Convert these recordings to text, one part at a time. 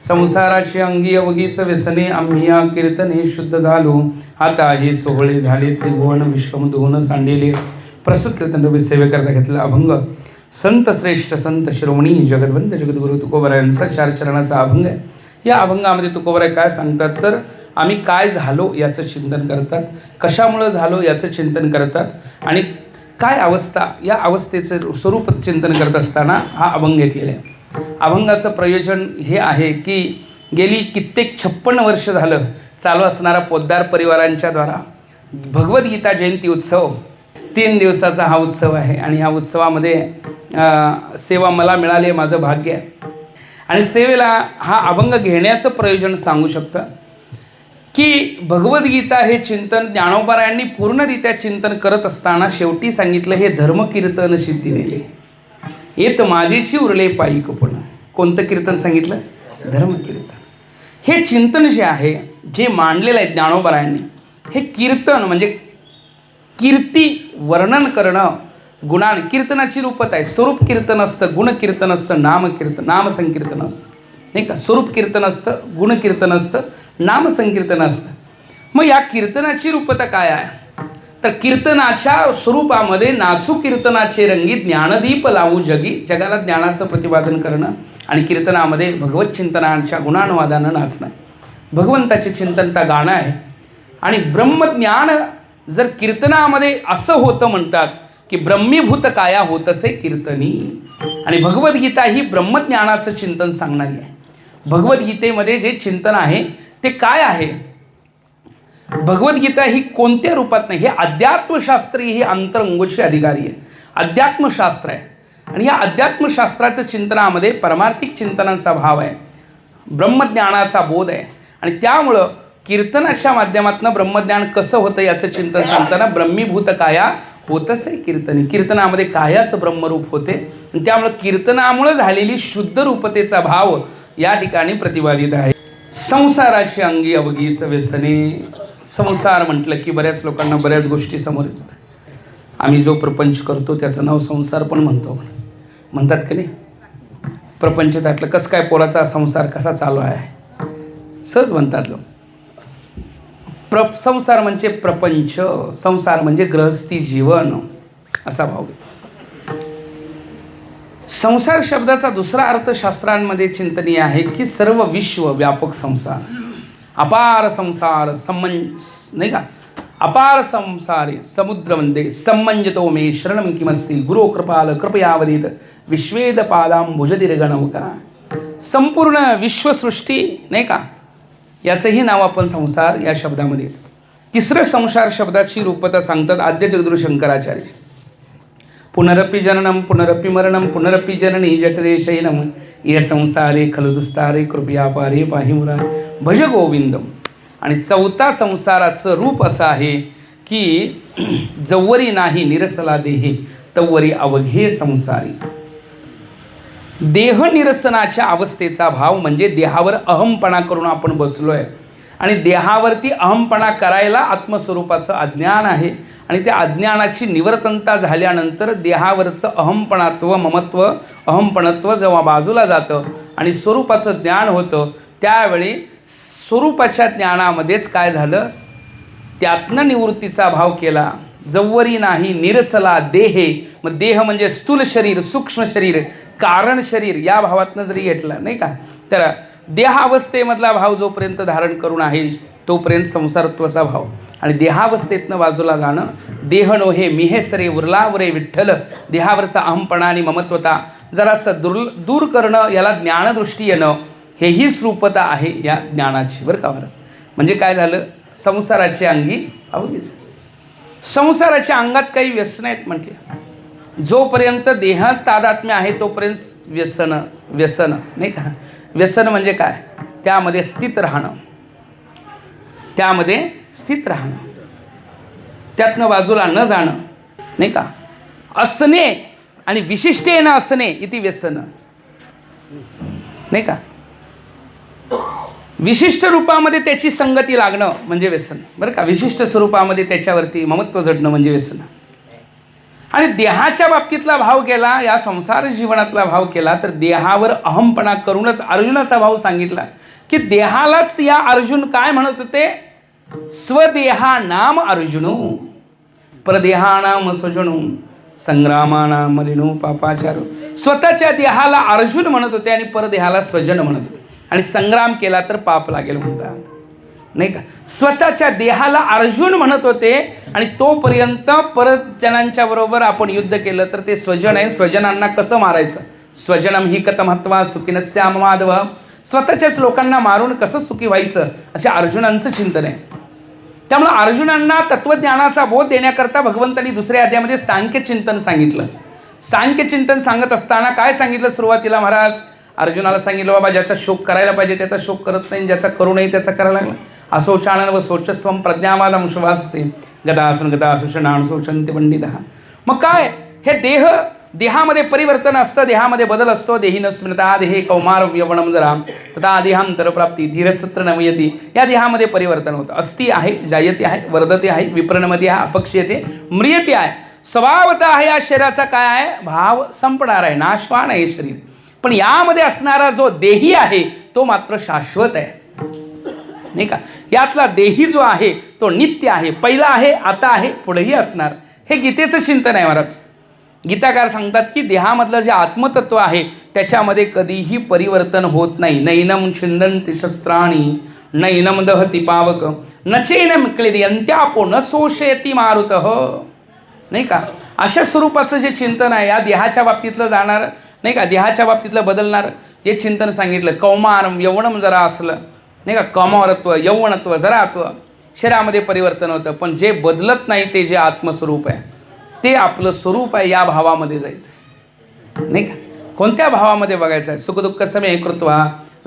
संसाराची अंगी अवघीच व्यसने आम्ही या कीर्तने शुद्ध झालो. आता हे सोहळे झाले त्रिभुवन विश्वम धुवन सांडिले. प्रस्तुत कीर्तन सेवे करता घेतला अभंग संत श्रेष्ठ संत शिरोमणी जगद्वंत जगद्गुरु तुकोबरायांचा 4 चरणाचा अभंग आहे. या अभंगामध्ये तुकोबराय काय सांगतात तर आम्ही काय झालो याचं चिंतन करतात, कशामुळं झालो याचं चिंतन करतात आणि काय अवस्था या अवस्थेचं स्वरूप चिंतन करत असताना हा अभंग घेतलेला आहे. अभंगाचं प्रयोजन हे आहे की गेली कित्येक 56 वर्ष झालं चालू असणारा पोद्दार परिवारांच्या द्वारा भगवद्गीता जयंती उत्सव 3 दिवसाचा हा उत्सव आहे आणि ह्या उत्सवामध्ये सेवा मला मिळाली आहे, माझं भाग्य आहे. आणि सेवेला हा अभंग घेण्याचं प्रयोजन सांगू शकतं की भगवद्गीता हे चिंतन ज्ञानोबारायांनी पूर्णरित्या चिंतन करत असताना शेवटी सांगितलं हे धर्मकीर्तन सिद्धी नेले येत माझेची उरले पायिकपण. कोणतं कीर्तन सांगितलं? धर्मकीर्तन. हे चिंतन जे आहे जे मांडलेलं आहे ज्ञानोबारायांनी हे कीर्तन म्हणजे कीर्ती वर्णन करणं गुणान कीर्तनाची रूपत आहे. स्वरूप कीर्तन असतं, गुणकीर्तन असतं, नामकीर्तन नामसंकीर्तन असतं नाही का. स्वरूप कीर्तन असतं, गुणकीर्तन असतं, नामसंकीर्तन असतं. मग या कीर्तनाची रूपता काय आहे तर कीर्तनाच्या स्वरूपामध्ये नाचू कीर्तनाचे रंगी ज्ञानदीप लावू जगी. जगाला ज्ञानाचं प्रतिपादन करणं आणि कीर्तनामध्ये भगवत चिंतनाच्या गुणानुवादानं नाचणं. भगवंताचे चिंतन त्या गाणं आहे. आणि ब्रह्मज्ञान जर कीर्तनामध्ये असं होतं म्हणतात की ब्रह्मीभूत काया होतसे कीर्तनी. आणि भगवद्गीता ही ब्रह्मज्ञानाचं चिंतन सांगणारी आहे. भगवद्गीतेमध्ये जे चिंतन आहे ते काय आहे? भगवद्गीता ही कोणत्या रूपात नाही, हे अध्यात्मशास्त्री ही अंतरंगोची अधिकारी आहे. अध्यात्मशास्त्र आहे आणि या अध्यात्मशास्त्राचं चिंतनामध्ये परमार्थिक चिंतनाचा भाव आहे, ब्रह्मज्ञानाचा बोध आहे. आणि त्यामुळं कीर्तनाच्या माध्यमातून ब्रह्मज्ञान कसं होतं याचं चिंतन सांगताना ब्रह्मीभूत काया होतच आहे कीर्तनी. कीर्तनामध्ये कायाचं ब्रह्मरूप होते आणि त्यामुळं कीर्तनामुळं झालेली शुद्ध रूपतेचा भाव या ठिकाणी प्रतिपादित आहे. संसाराची अंगी अवघीच व्यसने. संसार म्हटलं की बऱ्याच लोकांना बऱ्याच गोष्टी समोर येतात. आम्ही जो प्रपंच करतो त्याचं नाव संसार पण म्हणतात की नाही. प्रपंच त्यातलं कसं काय पोराचा संसार कसा चालू आहे सहज म्हणतात लोक. संसार म्हणजे प्रपंच, संसार म्हणजे गृहस्थी जीवन असा भाव घेतो. संसार शब्दाचा दुसरा अर्थ शास्त्रांमध्ये चिंतनीय आहे की सर्व विश्व व्यापक संसार. अपार संसार नाही का. अपार संसारे समुद्रमध्ये संमंजतो मे शरणं किमस्ति गुरो कृपाल कृपयावदीत विश्वेद पादांबुजदीर्घनौका. संपूर्ण विश्वसृष्टी नाही का याचंही नाव आपण संसार या शब्दामध्ये येतं. तिसरं संसार शब्दाची रूपता सांगतात आद्य जगद्गुरु शंकराचार्य. पुनरपि जननम पुनरपि मरणम पुनरपि जननी जठरे शयनम ये संसारे खलु दुस्तारे कृपया पारे पाहि मुरारे भज गोविंदम. आणि चौथा संसाराचं रूप असं आहे की जवरी नाही निरसला देहे तवरी अवघे संसारी. देह निरसनाच्या अवस्थेचा भाव म्हणजे देहावर अहमपणा करून आपण बसलो आहे आणि देहावरती अहमपणा करायला आत्मस्वरूपाचं अज्ञान आहे. आणि त्या अज्ञानाची निवर्तनता झाल्यानंतर देहावरचं अहमपणात्व ममत्व अहमपणत्व जेव्हा बाजूला जातं आणि स्वरूपाचं ज्ञान होतं त्यावेळी स्वरूपाच्या ज्ञानामध्येच काय झालं त्यातनं निवृत्तीचा भाव केला. जवरी नाही निरसला देहे. मग देह म्हणजे स्थूल शरीर, सूक्ष्म शरीर, कारण शरीर या भावातनं जरी घेतलं नाही का तर देहावस्थेमधला भाव जोपर्यंत धारण करून आहे तोपर्यंत संसारत्वाचा भाव. आणि देहावस्थेतनं बाजूला जाणं देह नोहे मिहे सरे उरलावरे विठ्ठल. देहावरचा अहमपणा आणि ममत्वता जरासं दूर करणं याला ज्ञानदृष्टी येणं हेही रूपता आहे या ज्ञानाची बरं का. म्हणजे काय झालं संसाराची अंगी अवघीच. संसाराच्या अंगात काही व्यसन आहेत म्हटले. जोपर्यंत देहात तादात्म्य आहे तोपर्यंत व्यसन नाही का. व्यसन म्हणजे काय त्यामध्ये स्थित राहणं, त्यातनं बाजूला न जाणं नाही का. असणे आणि विशिष्टेन असणे इति व्यसन नाही का. विशिष्ट रूपामध्ये त्याची संगती लागणं म्हणजे व्यसन बरं का. विशिष्ट स्वरूपामध्ये त्याच्यावरती ममत्व जडणं म्हणजे व्यसन. आणि देहाच्या बाबतीतला भाव केला, या संसार जीवनातला भाव केला, तर देहावर अहमपणा करूनच अर्जुनाचा भाव सांगितला की देहालाच या अर्जुन काय म्हणत होते, स्वदेहा नाम अर्जुनो परदेहानाम स्वजनो संग्रामानाम मलिनो पापाचारो. स्वतःच्या देहाला अर्जुन म्हणत होते आणि परदेहाला स्वजन म्हणत होते. आणि संग्राम केला तर पाप लागेल म्हणतात, नाही का. स्वतःच्या देहाला अर्जुन म्हणत होते आणि तोपर्यंत परजनांच्या बरोबर आपण युद्ध केलं तर ते स्वजन आहे. स्वजनांना कसं मारायचं, स्वजनम ही कथमहत्वा सुखिनस्याम माधव. स्वतःच्याच लोकांना मारून कसं सुखी व्हायचं असे अर्जुनांचं चिंतन आहे. त्यामुळे अर्जुनांना तत्त्वज्ञानाचा बोध देण्याकरता भगवंतांनी दुसऱ्या अध्यायामध्ये सांख्यचिंतन सांगितलं. सांख्यचिंतन सांगत असताना काय सांगितलं सुरुवातीला महाराज, अर्जुनाला सांगितलं बाबा ज्याचा शोक करायला पाहिजे त्याचा शोक करत नाही, ज्याचा करू नये त्याचा करायला लागला. असोचानन व शोचस्वम प्रज्ञावादम शुभाससे गदासून गदासुषणाण शोचंती पंडित. मग काय, हे देहामध्ये परिवर्तन असतं, देहामध्ये बदल असतो. देही न स्मृता देहे कौमार यवनम जरा तथा देहांतर प्राप्ती धीरस्तत्र नमयती. या देहामध्ये परिवर्तन होतं. अस्ति आहे, जायते आहे, वर्धते आहे, विप्रणमती आहे, अपक्ष्यते, म्रियते आहे. स्वभावतः आहे या शरीराचा काय आहे, भाव संपणार आहे, नाशवान आहे शरीर. पण यामध्ये असणारा जो देही आहे तो मात्र शाश्वत आहे, नाही का. यातला देही जो आहे तो नित्य आहे, पहिला आहे, आता आहे, पुढेही असणार. हे गीतेचं चिंतन आहे महाराज. गीताकार सांगतात की देहामधलं जे आत्मतत्व आहे त्याच्यामध्ये कधीही परिवर्तन होत नाही. नैनम छिंदन्ति शस्त्राणी नैनम दहति पावक न चैनम क्लेदयन्त्यापो न शोषयति मारुतः, नाही का. अशा स्वरूपाचं जे चिंतन आहे या देहाच्या बाबतीतलं जाणार, नाही का, देहाच्या बाबतीतलं बदलणार जे चिंतन सांगितलं. कौमारम यवनम जरा असलं, नाही का, कौमारत्व यौवनत्व जरात्व शरीरामध्ये परिवर्तन होतं. पण जे बदलत नाही ते जे आत्मस्वरूप आहे ते आपलं स्वरूप आहे, या भावामध्ये जायचं, नाही का. कोणत्या भावामध्ये बघायचं आहे, सुखदुःख समे कृत्वा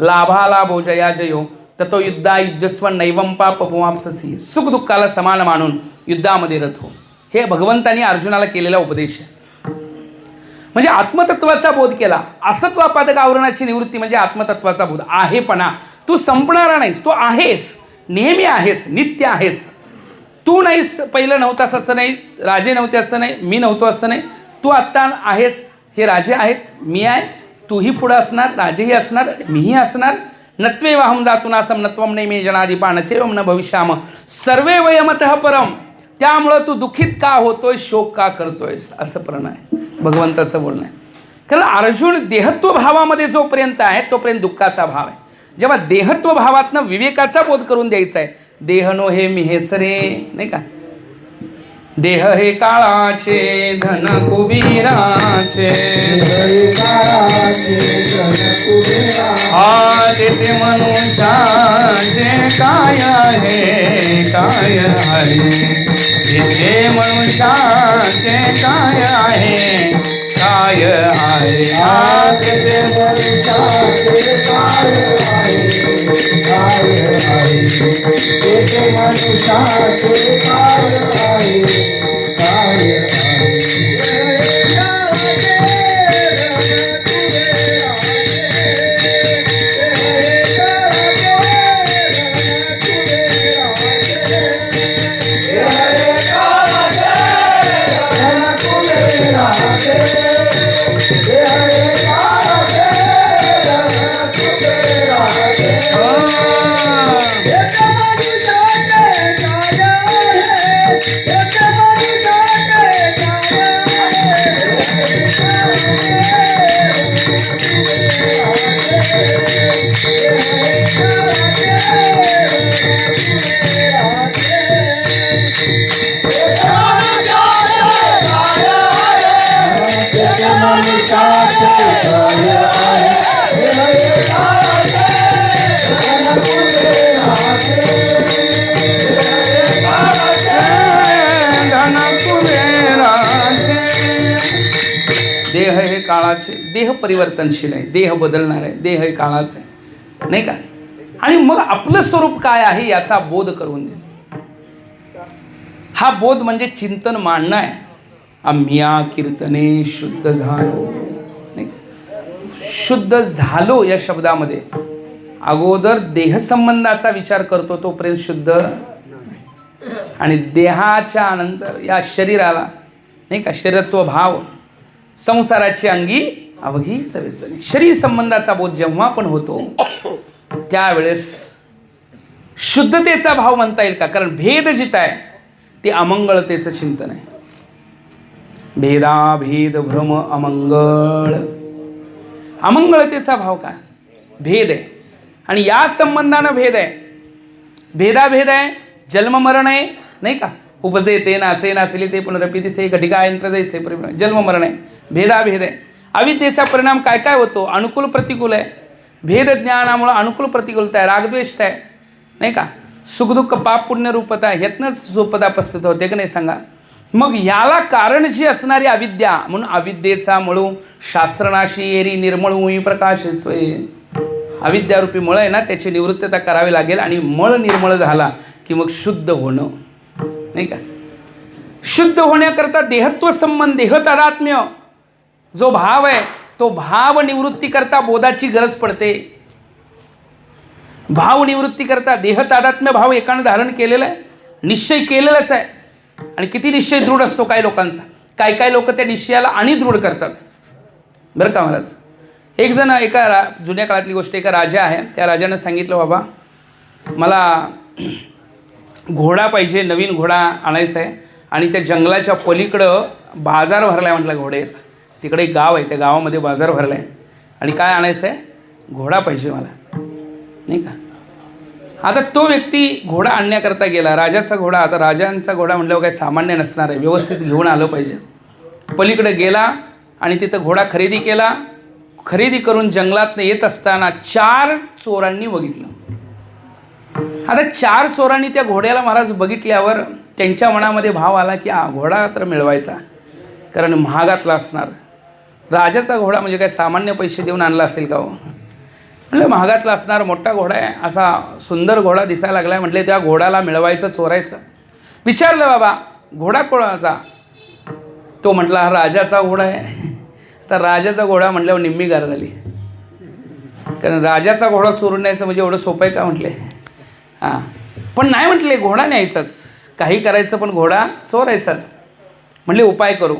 लाभालाभो जया जयो ततो युद्धा युजस्व नैवम पाप पुमापससी. सुखदुःखाला समान मानून युद्धामध्ये रथ हो, हे भगवंतांनी अर्जुनाला केलेला उपदेश आहे. म्हणजे आत्मतत्वाचा बोध केला. असत्वापादक आवरणाची निवृत्ती म्हणजे आत्मतत्वाचा बोध. आहेपणा, तू संपणारा नाहीस, तू आहेस, नेहमी आहेस, नित्य आहेस. तू नाहीस, पहिलं नव्हतास असं नाही, राजे नव्हते असं नाही, मी नव्हतो असं नाही. तू आत्ता आहेस, हे राजे आहेत, मी आहे, तूही पुढं असणार, राजेही असणार, मीही असणार. नत्वेवाहम जातुनासम नत्वम नाही मे जनाधिपा चेवम न भविष्याम सर्वे वयमतः परम. त्यामुळं तू दुःखित का होतोय, शोक का करतोयस, असं प्रण आहे भगवंताचं बोलणं आहे. कारण अर्जुन देहत्व भावामध्ये जोपर्यंत आहे तोपर्यंत दुःखाचा भाव आहे. जेव्हा देहत्व भावातनं विवेकाचा बोध करून द्यायचा आहे, देह नो हे मी हे सरे, नाही का. देह हे काळाचे धन कुबीराचे, ते मनुष्याचे काय आहे काय आहे, ते मनुष्याचे काय आहे काय आहे, ते मनुष्याचे काय आहे काय आहे, ते मनुष्याचे काय आहे काय आहे. देह हे काळाचे, देह परिवर्तनशील आहे, देह बदलणार आहे, देह हे काळाचं आहे, नाही का. आणि मग आपलं स्वरूप काय आहे याचा बोध करून दे. हा बोध म्हणजे चिंतन मांडणं आहे. आम्ही कीर्तने शुद्ध झालो, नाही का. शुद्ध झालो या शब्दामध्ये अगोदर देहसंबंधाचा विचार करतो तोपर्यंत शुद्ध, आणि देहाच्या नंतर या शरीराला नाही का. शरीरत्व भाव संसाराची अंगी अवघीच व्यसने. शरीर संबंधाचा बोध जेव्हा पण होतो त्यावेळेस शुद्धतेचा भाव म्हणता येईल का. कारण भेद जिथं आहे ते अमंगळतेचं चिंतन आहे. भेदाभेद भ्रम अमंगळ. अमंगळतेचा भाव काय. भेद आहे आणि या संबंधानं भेद आहे. भेदाभेद आहे, जन्ममरण आहे नाही का. उपजे ते नासे नासले ते पुनरपी से घटिका यंत्र जैसे जन्ममरण आहे. भेदाभेद आहे. अविद्येचा परिणाम काय काय होतो. अनुकूल प्रतिकूल आहे. भेद ज्ञानामुळं अनुकूल प्रतिकूलता आहे, रागद्वेषता आहे नाही का. सुखदुःख पाप पुण्य रूपता ह्यातनंच सुपदा प्रस्तुत होते का नाही सांगा. मग याला कारण जी असणारी अविद्या म्हणून अविद्येचा मळू शास्त्रनाशी एरी निर्मळू प्रकाश स्वय. अविद्यारूपी मळ आहे ना त्याची निवृत्तता करावी लागेल आणि मळ निर्मळ झाला की मग शुद्ध होणं नाही का. शुद्ध होण्याकरता देहत्व संबंध देह तादात्म्य जो भाव आहे तो भाव निवृत्ती करता बोधाची गरज पडते. भाव निवृत्ती करता देह तादात्म्य भाव एकाने धारण केलेला आहे, निश्चय केलेलाच आहे. आणि किती निश्चय दृढ असतो काही लोकांचा. काय लोक त्या निश्चयाला आणि दृढ करतात बरं का महाराज. एक जण एका जुन्या काळातली गोष्ट, एका राजा आहे, त्या राजानं सांगितलं बाबा मला घोडा पाहिजे, नवीन घोडा आणायचा आहे आणि त्या जंगलाच्या पलीकडं बाजार भरला आहे म्हटलं घोड्याचा. तिकडे एक गाव आहे, त्या गावामध्ये बाजार भरला आहे आणि काय आणायचं आहे, घोडा पाहिजे मला नाही का. आता तो व्यक्ती घोडा आणण्याकरता गेला, राजाचा घोडा. आता राजांचा घोडा म्हटल्यावर काही सामान्य नसणार आहे, व्यवस्थित घेऊन आलं पाहिजे. पलीकडे गेला आणि तिथं घोडा खरेदी केला. खरेदी करून जंगलातनं येत असताना 4 चोरांनी बघितलं. आता 4 चोरांनी त्या घोड्याला महाराज बघितल्यावर त्यांच्या मनामध्ये भाव आला की घोडा तर मिळवायचा, कारण महागातला असणार. राजाचा घोडा म्हणजे काय सामान्य पैसे देऊन आणला असेल का हो. म्हटलं महागातला असणार, मोठा घोडा आहे, असा सुंदर घोडा दिसायला लागला आहे. म्हटले त्या घोड्याला मिळवायचं, चोरायचं. विचारलं बाबा घोडा कोणाचा. तो म्हटला हा राजाचा घोडा आहे. तर राजाचा घोडा म्हटल्यावर निम्मी गार झाली, कारण राजाचा घोडा चोरून न्यायचं म्हणजे एवढं सोपं आहे का म्हटले. हां पण नाही म्हटले, घोडा न्यायचाच, काही करायचं पण घोडा चोरायचाच. म्हटले उपाय करू.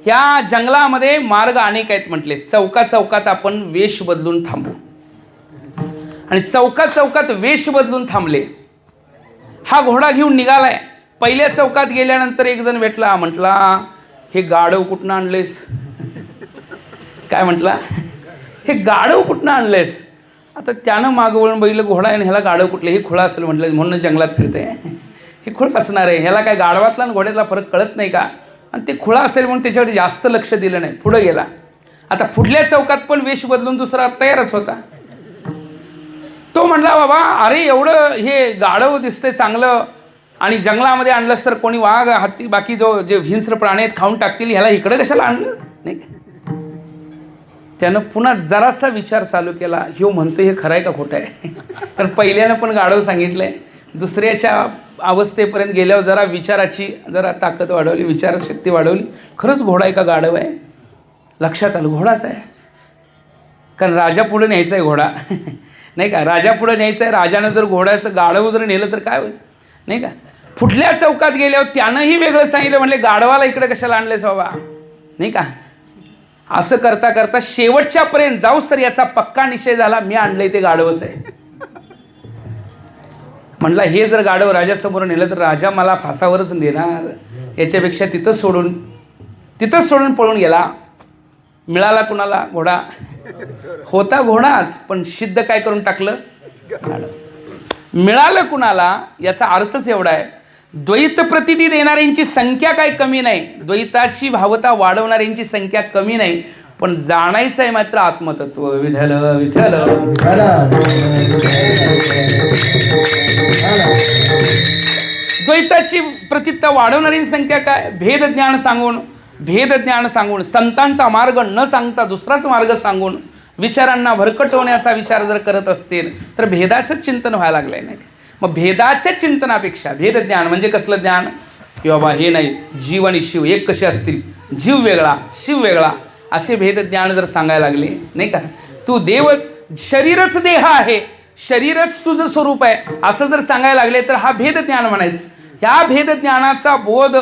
ह्या जंगलामध्ये मार्ग अनेक आहेत म्हटले. चौकात आपण वेश बदलून थांबू. आणि चौकात वेश बदलून थांबले. हा घोडा घेऊन निघालाय. पहिल्या चौकात गेल्यानंतर एक जण भेटला. म्हटला हे गाढव कुठनं आणलेस. काय म्हटला, हे गाढव कुठनं आणलेस. आता त्यानं मागं वळून बघितलं घोडा आहे, ह्याला गाढव कुठले, हे खुळा असेल म्हटलं, म्हणून जंगलात फिरते. हे खुळ असणार आहे, ह्याला काय गाढवातला आणि घोड्यातला फरक कळत नाही का. आणि ते खुळा असेल म्हणून त्याच्यावर जास्त लक्ष दिलं नाही, पुढं गेला. आता पुढल्या चौकात पण वेश बदलून दुसरा तयारच होता. तो म्हटला बाबा अरे एवढं हे गाढव दिसतंय चांगलं आणि जंगलामध्ये आणलंस तर कोणी वाघ हत्ती बाकी जे हिंस्र प्राणी आहेत खाऊन टाकतील, ह्याला इकडं कशाला आणलं नाही. त्यानं पुन्हा जरासा विचार चालू केला, ह्यो म्हणतो हे खरं आहे का खोटं आहे. कारण पहिल्यानं पण गाढव सांगितलंय, दुसऱ्याच्या अवस्थेपर्यंत गेल्यावर जरा विचाराची जरा ताकद वाढवली, विचारशक्ती वाढवली. खरंच घोडा आहे का गाढव आहे. लक्षात आलं घोडाच आहे, कारण राजा पुढं न्यायचा आहे घोडा नाही का. राजा पुढं न्यायचं आहे. राजानं जर घोड्याचं गाढव जर नेलं तर काय होईल नाही का. पुढल्या चौकात गेल्यावर त्यानंही वेगळं सांगितलं. म्हणले गाढवाला इकडे कशाला आणलेस बाबा नाही का. असं करता करता शेवटच्यापर्यंत जाऊस तर याचा पक्का निश्चय झाला, मी आणलंय ते गाढवच आहे. म्हटलं हे जर गाढव राजासमोर नेलं तर राजा मला फासावरच देणार. याच्यापेक्षा तिथंच सोडून पळून गेला. मिळाला कुणाला घोडा. होता घोडाच पण सिद्ध काय करून टाकलं गाढव. मिळालं कुणाला याचा अर्थच एवढा आहे, द्वैत प्रतिती देणाऱ्यांची संख्या काही कमी नाही, द्वैताची भावता वाढवणाऱ्यांची संख्या कमी नाही, पण जाणायचं आहे मात्र आत्मतत्व. विठ्ठल विठ्ठल. द्वैताची प्रतिता वाढवणाऱ्यांची संख्या काय, भेद ज्ञान सांगून संतांचा मार्ग न सांगता दुसराच मार्ग सांगून विचारांना भरकटवण्याचा विचार जर करत असतील तर भेदाचं चिंतन व्हायला लागलंय नाही. मग भेदाच्या चिंतनापेक्षा भेद ज्ञान म्हणजे कसलं ज्ञान की बाबा हे नाही, जीव आणि शिव एक कसे असतील, जीव वेगळा शिव वेगळा, असे भेद ज्ञान जर सांगायला लागले नाही का. तू देवच, शरीरच देह आहे, शरीरच तुझं स्वरूप आहे, असं जर सांगायला लागले तर हा भेद ज्ञान म्हणायचं. ह्या भेद ज्ञानाचा बोध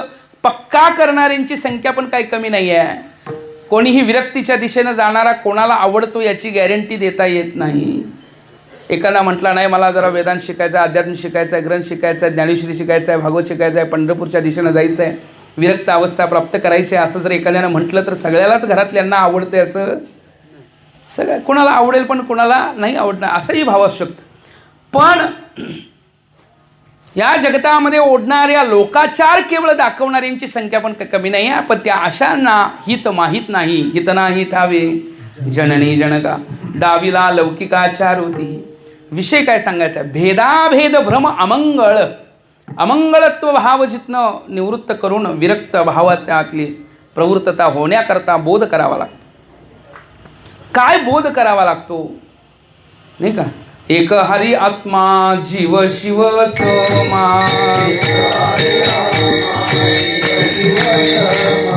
पक्का करणाऱ्यांची संख्या पण काही कमी नाही आहे. कोणीही विरक्तीच्या दिशेनं जाणारा कोणाला आवडतो याची गॅरंटी देता येत नाही. एखादा म्हटला नाही मला जरा वेदांत शिकायचं आहे, अध्यात्म शिकायचं आहे, ग्रंथ शिकायचं आहे, ज्ञानेश्वरी शिकायचं आहे, भागवत शिकायचं आहे, पंढरपूरच्या दिशेनं जायचं आहे, विरक्त अवस्था प्राप्त करायची आहे, असं जर एखाद्यानं म्हटलं तर सगळ्यालाच घरातल्यांना आवडते असं सगळं कोणाला आवडेल पण कोणाला नाही आवडणार असाही भाव असू शकतो. पण या जगतामध्ये ओढणाऱ्या लोकाचार केवळ दाखवणाऱ्यांची संख्या पण कमी नाही आहे. पण त्या अशांना हित माहीत नाही. हित नाही ठावे जननी जनका डावीला लौकिकाचार होती. विषय काय सांगायचा? भेदाभेद भ्रम अमंगळ अमंगळत्व भाव जिथनं निवृत्त करून विरक्त भावाच्यातली प्रवृत्तता होण्याकरता बोध करावा लागतो. काय बोध करावा लागतो नाही का? एक हरी आत्मा जीव शिव सोमा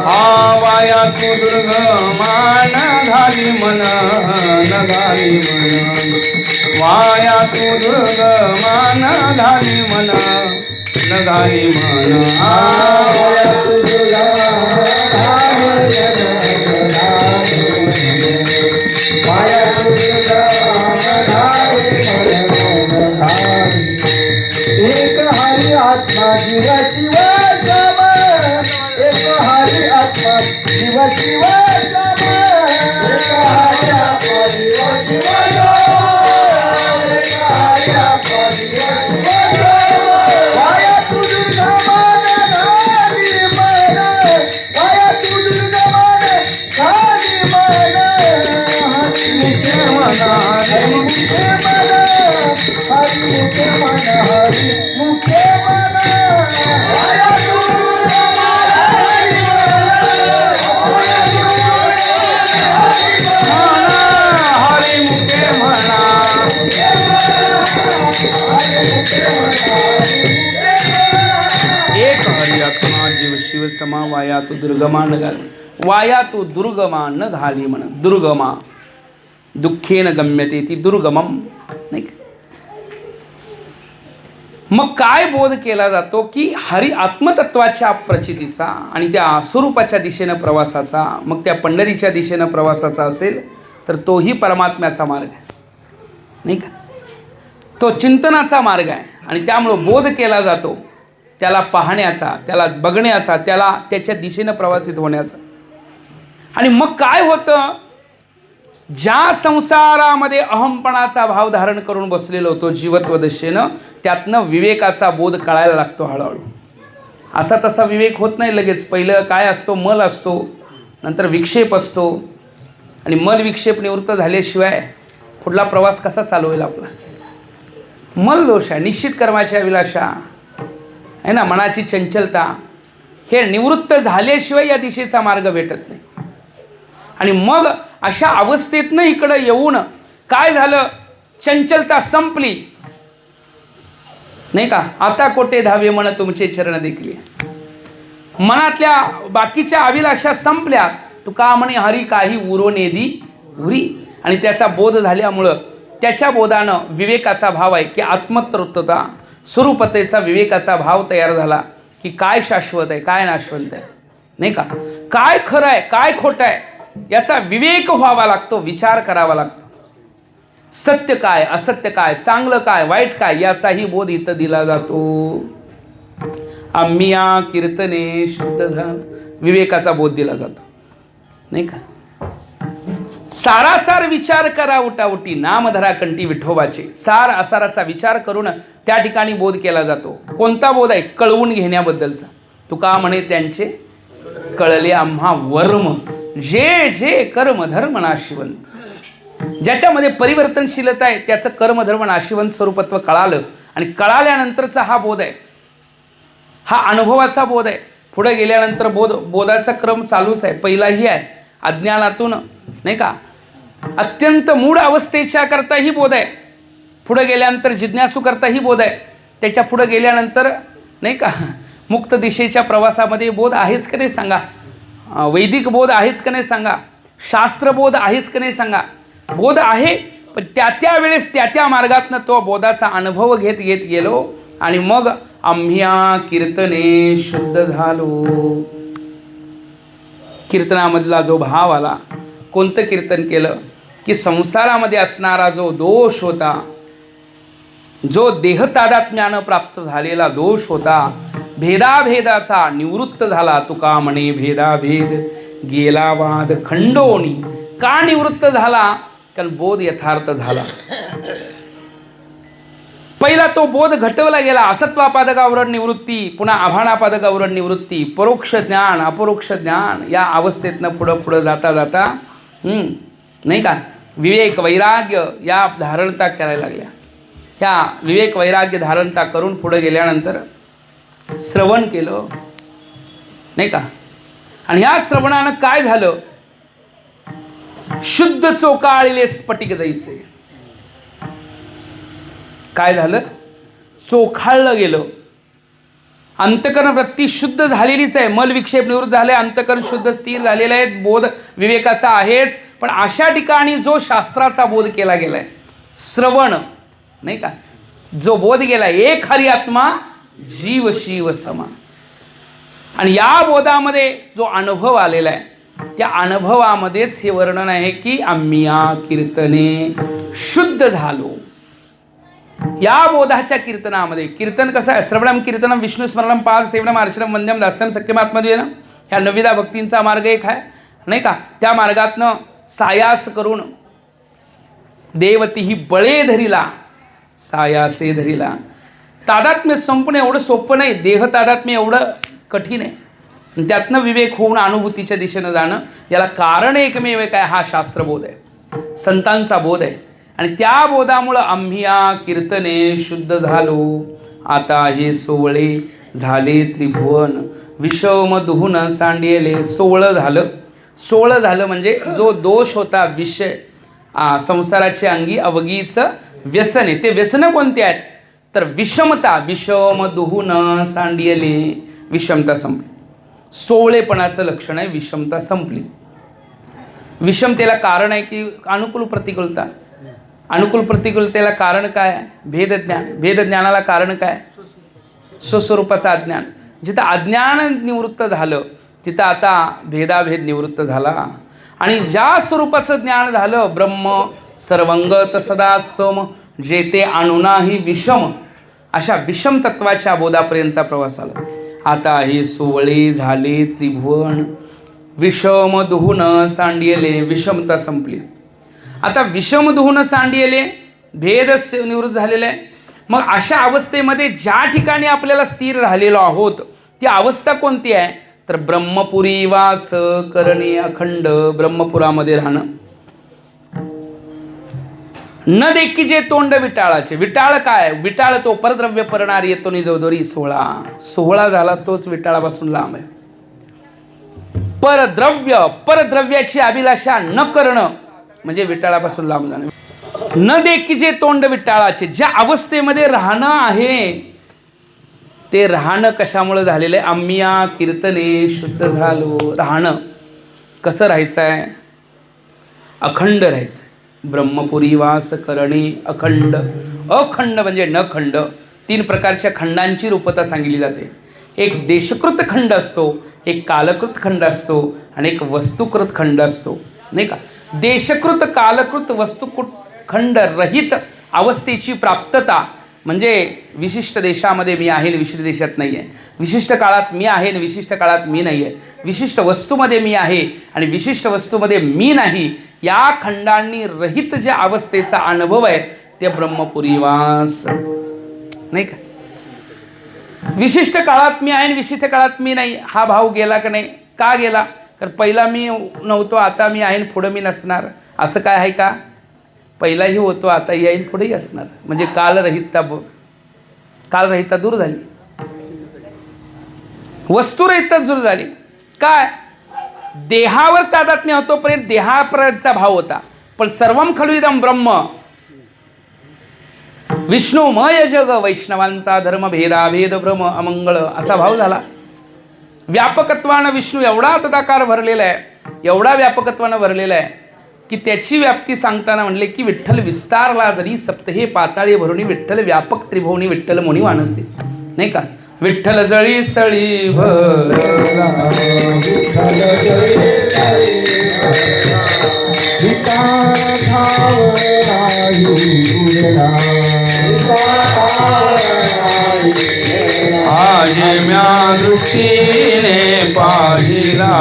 आवाया तू दुर्गमान घाली मन न घाली मन वाया तू दुर्गमान घाली मन न घाली मन आवाया तू दुर्गमान वाया तू एक हरी आत्मा जीव शिव सम एक हरी आत्मा जीव शिव सम एक हरी आत्मा जीव शिव एक हरी आत्मा जीव शिव वाया तुझ समान घाली मन वाया तुझ समान घाली मन हरी मुखे मना हरी मुखे मना हरी मुखे मना हरी मुखे मना वाया तुझ हरी मुखे म्हणा एक हरी आत्मा जीव शिव समा वाया तू दुर्गमा न घाल वाया तू दुर्गमा न घाली म्हण. दुर्गमा दुःखेन गम्यते ती दुर्गमम नाही का? मग काय बोध केला जातो की हरी आत्मतत्वाच्या प्रचितीचा आणि त्या स्वरूपाच्या दिशेनं प्रवासाचा. मग त्या पंढरीच्या दिशेनं प्रवासाचा असेल तर तोही परमात्म्याचा मार्ग आहे नाही का? तो चिंतनाचा मार्ग आहे आणि त्यामुळं बोध केला जातो त्याला पाहण्याचा, त्याला बघण्याचा, त्याला त्याच्या दिशेनं प्रवासित होण्याचा. आणि मग काय होतं? ज्या संसारामध्ये अहमपणाचा भाव धारण करून बसलेलो होतो जीवत्व दशेनं, त्यातनं विवेकाचा बोध कळायला लागतो हळूहळू. असा तसा विवेक होत नाही लगेच. पहिलं काय असतो? मल असतो, नंतर विक्षेप असतो आणि मल विक्षेप निवृत्त झाल्याशिवाय पुढला प्रवास कसा चालू होईल आपला? मल दोष आहे, निश्चित कर्माच्या अभिलाषा आहे ना, मनाची चंचलता हे निवृत्त झाल्याशिवाय या दिशेचा मार्ग भेटत नाही. आणि मग अशा अवस्थेतनं इकडं येऊन काय झालं? चंचलता संपली नाही का? आता कोटे धावे मन तुमचे चरण देखले. मनातल्या बाकीच्या अभिलाषा संपल्या. तुका म्हणे हरी काही उरो नेदी उरी. आणि त्याचा बोध झाल्यामुळं त्याच्या बोधानं विवेकाचा भाव आहे की आत्मतृत्वता स्वरूपतेचा विवेकाचा भाव तयार झाला की काय शाश्वत आहे, काय नाशवंत आहे नाही का? काय खरं आहे, काय खोटं आहे याचा विवेक व्हावा लागतो, विचार करावा लागतो. सत्य काय, असत्य काय, चांगलं काय, वाईट काय याचाही बोध इथं दिला जातो. आम्ही या कीर्तने शुद्ध झाल विवेकाचा बोध दिला जातो नाही का? सारासार विचार करा उठाउटी नामधरा कंठी विठोबाचे. सार आसाराचा विचार करून त्या ठिकाणी बोध केला जातो. कोणता बोध आहे? कळवून घेण्याबद्दलचा. तुका म्हणे त्यांचे कळले आम्हा वर्म जे जे कर्म धर्म नाशिवंत. ज्याच्यामध्ये परिवर्तनशीलता आहे त्याचं कर्मधर्म नाशिवंत स्वरूपत्व कळालं आणि कळाल्यानंतरचा हा बोध आहे, हा अनुभवाचा बोध आहे. पुढे गेल्यानंतर बोधाचा क्रम चालूच आहे. पहिलाही आहे अज्ञानातून नाही का अत्यंत मूढ अवस्थेच्या करताही बोध आहे. पुढे गेल्यानंतर जिज्ञासू करताही बोध आहे. त्याच्या पुढे गेल्यानंतर नाही का मुक्त दिशेच्या प्रवासामध्ये बोध आहेच का नाही सांगा? वैदिक बोध आहेच का नाही सांगा? शास्त्रबोध आहेच का नाही सांगा? बोध आहे, पण त्या वेळेस त्या मार्गातनं तो बोधाचा अनुभव घेत गेलो आणि मग आम्ह्या कीर्तने शुद्ध झालो. कीर्तनामधला जो भाव आला, कोणतं कीर्तन केलं की संसारामध्ये असणारा जो दोष होता, जो देहतादात्म्यानं प्राप्त झालेला दोष होता, भेदाभेदाचा निवृत्त झाला. तुका म्हणे भेदाभेद गेला वाद खंडोनी. का निवृत्त झाला? कारण बोध यथार्थ झाला. पहिला तो बोध घटवला गेला. असत्वापादकावरण निवृत्ती, पुन्हा आभाणापादकावरण निवृत्ती, परोक्ष ज्ञान अपरोक्ष ज्ञान, या अवस्थेतनं पुढं पुढं जाता जाता नाही का विवेक वैराग्य या धारणता करायला लागल्या. ह्या विवेक वैराग्य धारणता करून पुढं गेल्यानंतर श्रवण केलं नाही का. आणि ह्या श्रवणानं काय झालं? शुद्ध चोकाळलेले स्फटिक जैसे. काय झालं? चोखाळलं गेलं. अंतकरण वृत्ती शुद्ध झालेलीच आहे. मल विक्षेप निवृत्त झाले, अंतकरण शुद्ध स्थिर झालेलं आहे. बोध विवेकाचा आहेच. पण अशा ठिकाणी जो शास्त्राचा बोध केला गेलाय, श्रवण नाही का, जो बोध गेला, एक हरी आत्मा जीव शिव समा. आणि या बोधामध्ये जो अनुभव आलेला आहे, त्या अनुभवामध्येच हे वर्णन आहे की आम्ही कीर्तने शुद्ध झालो. या बोधाच्या कीर्तनामध्ये, कीर्तन कसं आहे? श्रवणम कीर्तनम विष्णू स्मरणम पाद सेवनम अर्चनम वंद्यम दास्यम सख्यम आत्मद्वेन. ह्या नविदा भक्तींचा मार्ग एक आहे नाही का. त्या मार्गातनं सायास करून देवतीही बळे धरिला, सायासे धरिला. तादात्म्य संपणं एवढं सोपं नाही. देह तादात्म्य एवढं कठीण आहे. त्यातनं विवेक होऊन अनुभूतीच्या दिशेनं जाणं, याला कारण एकमेव एक आहे, हा शास्त्रबोध आहे, संतांचा बोध आहे. आणि त्या बोधामुळं आम्ह्या कीर्तने शुद्ध झालो. आता हे सोवळे झाले त्रिभुवन, विषम दुहून सांडियले. सोवळं झालं. सोवळं झालं म्हणजे जो दोष होता, विषय संसाराच्या अंगी अवगीचं व्यसन आहे. ते व्यसनं कोणते आहेत? तर विषमता. विषम दुहून सांडियले. विषमता संपली. सोवळेपणाचं लक्षण आहे विषमता संपली. विषमतेला कारण आहे की अनुकूल प्रतिकूलता. अनुकूल प्रतिकूलतेला कारण काय? भेदज्ञान. भेदज्ञानाला कारण काय? स्वस्वरूपाचं अज्ञान. जिथं अज्ञान निवृत्त झालं, तिथं आता भेदाभेद निवृत्त झाला. आणि ज्या स्वरूपाचं ज्ञान झालं, ब्रह्म सर्वंगत सदा सम, जे ते अणुनाही विषम, अशा विषम तत्वाच्या बोधापर्यंतचा प्रवास आला. आता हे सोवळे झाले त्रिभुवन, विषम दुहून सांडियले. विषमता संपली. आता विषम दुहून सांडियले, भेद निवृत्त झालेला आहे. मग अशा अवस्थेमध्ये ज्या ठिकाणी आपल्याला स्थिर राहिलेलो आहोत, ती अवस्था कोणती आहे? तर ब्रह्मपुरी वास करणे अखंड. ब्रह्मपुरामध्ये राहणं. न देखी जे तोंड विटाळाचे. विटाळ काय? विटाळ तो परद्रव्य परणारी येतो निजवदोरी सोहळा. सोहळा झाला तोच विटाळापासून लांब आहे. परद्रव्य, परद्रव्याची अभिलाषा न करणं म्हणजे विटाळापासून लांब जाणं. न देखी जे तोंड विटाळाचे. ज्या अवस्थेमध्ये राहणं आहे, ते राहणं कशामुळे झालेलं आहे? आम्ही कीर्तने शुद्ध झालो. राहणं कसं राहायचं आहे? अखंड राहायचं. ब्रह्मपुरी वास करणे अखंड. अखंड म्हणजे न खंड. 3 प्रकारच्या खंडांची रूपता सांगितली जाते. एक देशकृत खंड असतो, एक कालकृत खंड असतो आणि एक वस्तुकृत खंड असतो नाही का. देशकृत कालकृत वस्तुकृत खंड रहित अवस्थेची प्राप्तता म्हणजे विशिष्ट देशामध्ये मी आहे, विशिष्ट देशात नाही आहे. विशिष्ट काळात मी आहे आणि विशिष्ट काळात मी नाही आहे. विशिष्ट वस्तूमध्ये मी आहे आणि विशिष्ट वस्तूमध्ये मी नाही. या खंडांनी रहित ज्या अवस्थेचा अनुभव आहे, ते ब्रह्मपुरीवास नाही का. विशिष्ट काळात मी आहे आणि विशिष्ट काळात मी नाही, हा भाव गेला का नाही? का गेला? कारण पहिला मी नव्हतो, आता मी आहे, पुढं मी नसणार, असं काय आहे का? पहिलाही होतो, आता येईन, पुढेही असणार. म्हणजे कालरहितता दूर झाली, वस्तुरहितता दूर झाली. काय? देहावर तादात्म्य होतो पर्यंत देहापर्यंतचा भाव होता, पण सर्वम खलु इदं ब्रह्म, विष्णुमय जग, वैष्णवांचा धर्म, भेदाभेद भ्रम अमंगळ, असा भाव झाला. व्यापकत्वानं विष्णू एवढा तदाकार भरलेला आहे, एवढा व्यापकत्वानं भरलेला आहे की त्याची व्याप्ती सांगताना म्हणले की विठ्ठल विस्तारला जरी सप्तहे पाताळे भरुणी विठ्ठल व्यापक त्रिभुवनी विठ्ठल मुनी मानसे, नाही का. विठ्ठल जळी स्थळी भरला आज म्या दृष्टीने पाहिला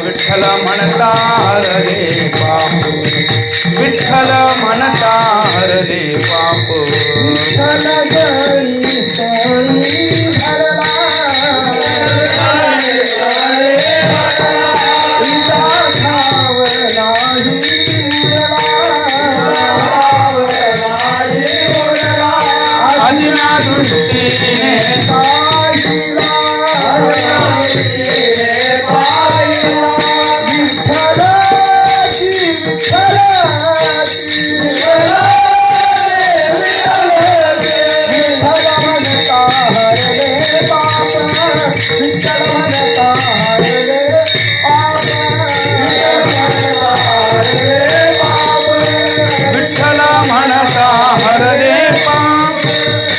विठ्ठल म्हणतात रे बाप, विठ्ठल म्हणतात रे बाप. विठ्ठल गळी स्थळी भरला अजिना दृष्टीने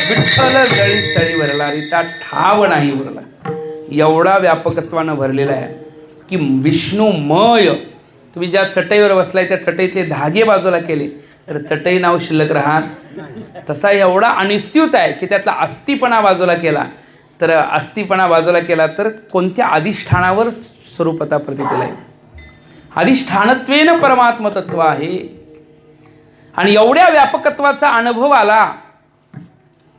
विठ्ठल जळी स्थळी भरला रिता ठाव नाही भरला. एवढा व्यापकत्वानं भरलेला आहे की विष्णुमय. तुम्ही ज्या चटईवर बसलाय त्या चटईतले धागे बाजूला केले तर चटई नाव शिल्लक राहत. तसा एवढा अनिश्चित आहे की त्यातला अस्थिपणा बाजूला केला तर अस्थिपणा बाजूला केला तर कोणत्या अधिष्ठानावर स्वरूपता प्रतीतीला आहे. अधिष्ठानत्वेन परमात्मतत्व आहे. आणि एवढ्या व्यापकत्वाचा अनुभव आला.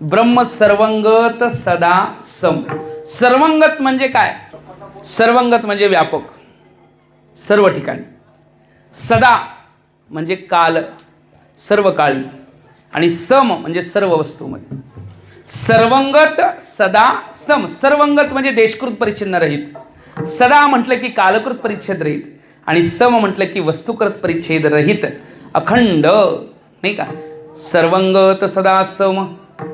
ब्रह्म सर्वंगत सदा सम. सर्वंगत म्हणजे काय? सर्वंगत म्हणजे व्यापक, सर्व ठिकाणी. सदा म्हणजे काल, सर्व काळी. आणि सम म्हणजे सर्व वस्तूमध्ये. सर्वंगत सदा सम. सर्वंगत म्हणजे देशकृत परिच्छिन्न रहित. सदा म्हटलं की कालकृत परिच्छेद रहित आणि सम म्हटलं की वस्तुकृत परिच्छेद रहित, अखंड, नाही का. सर्वंगत सदा सम.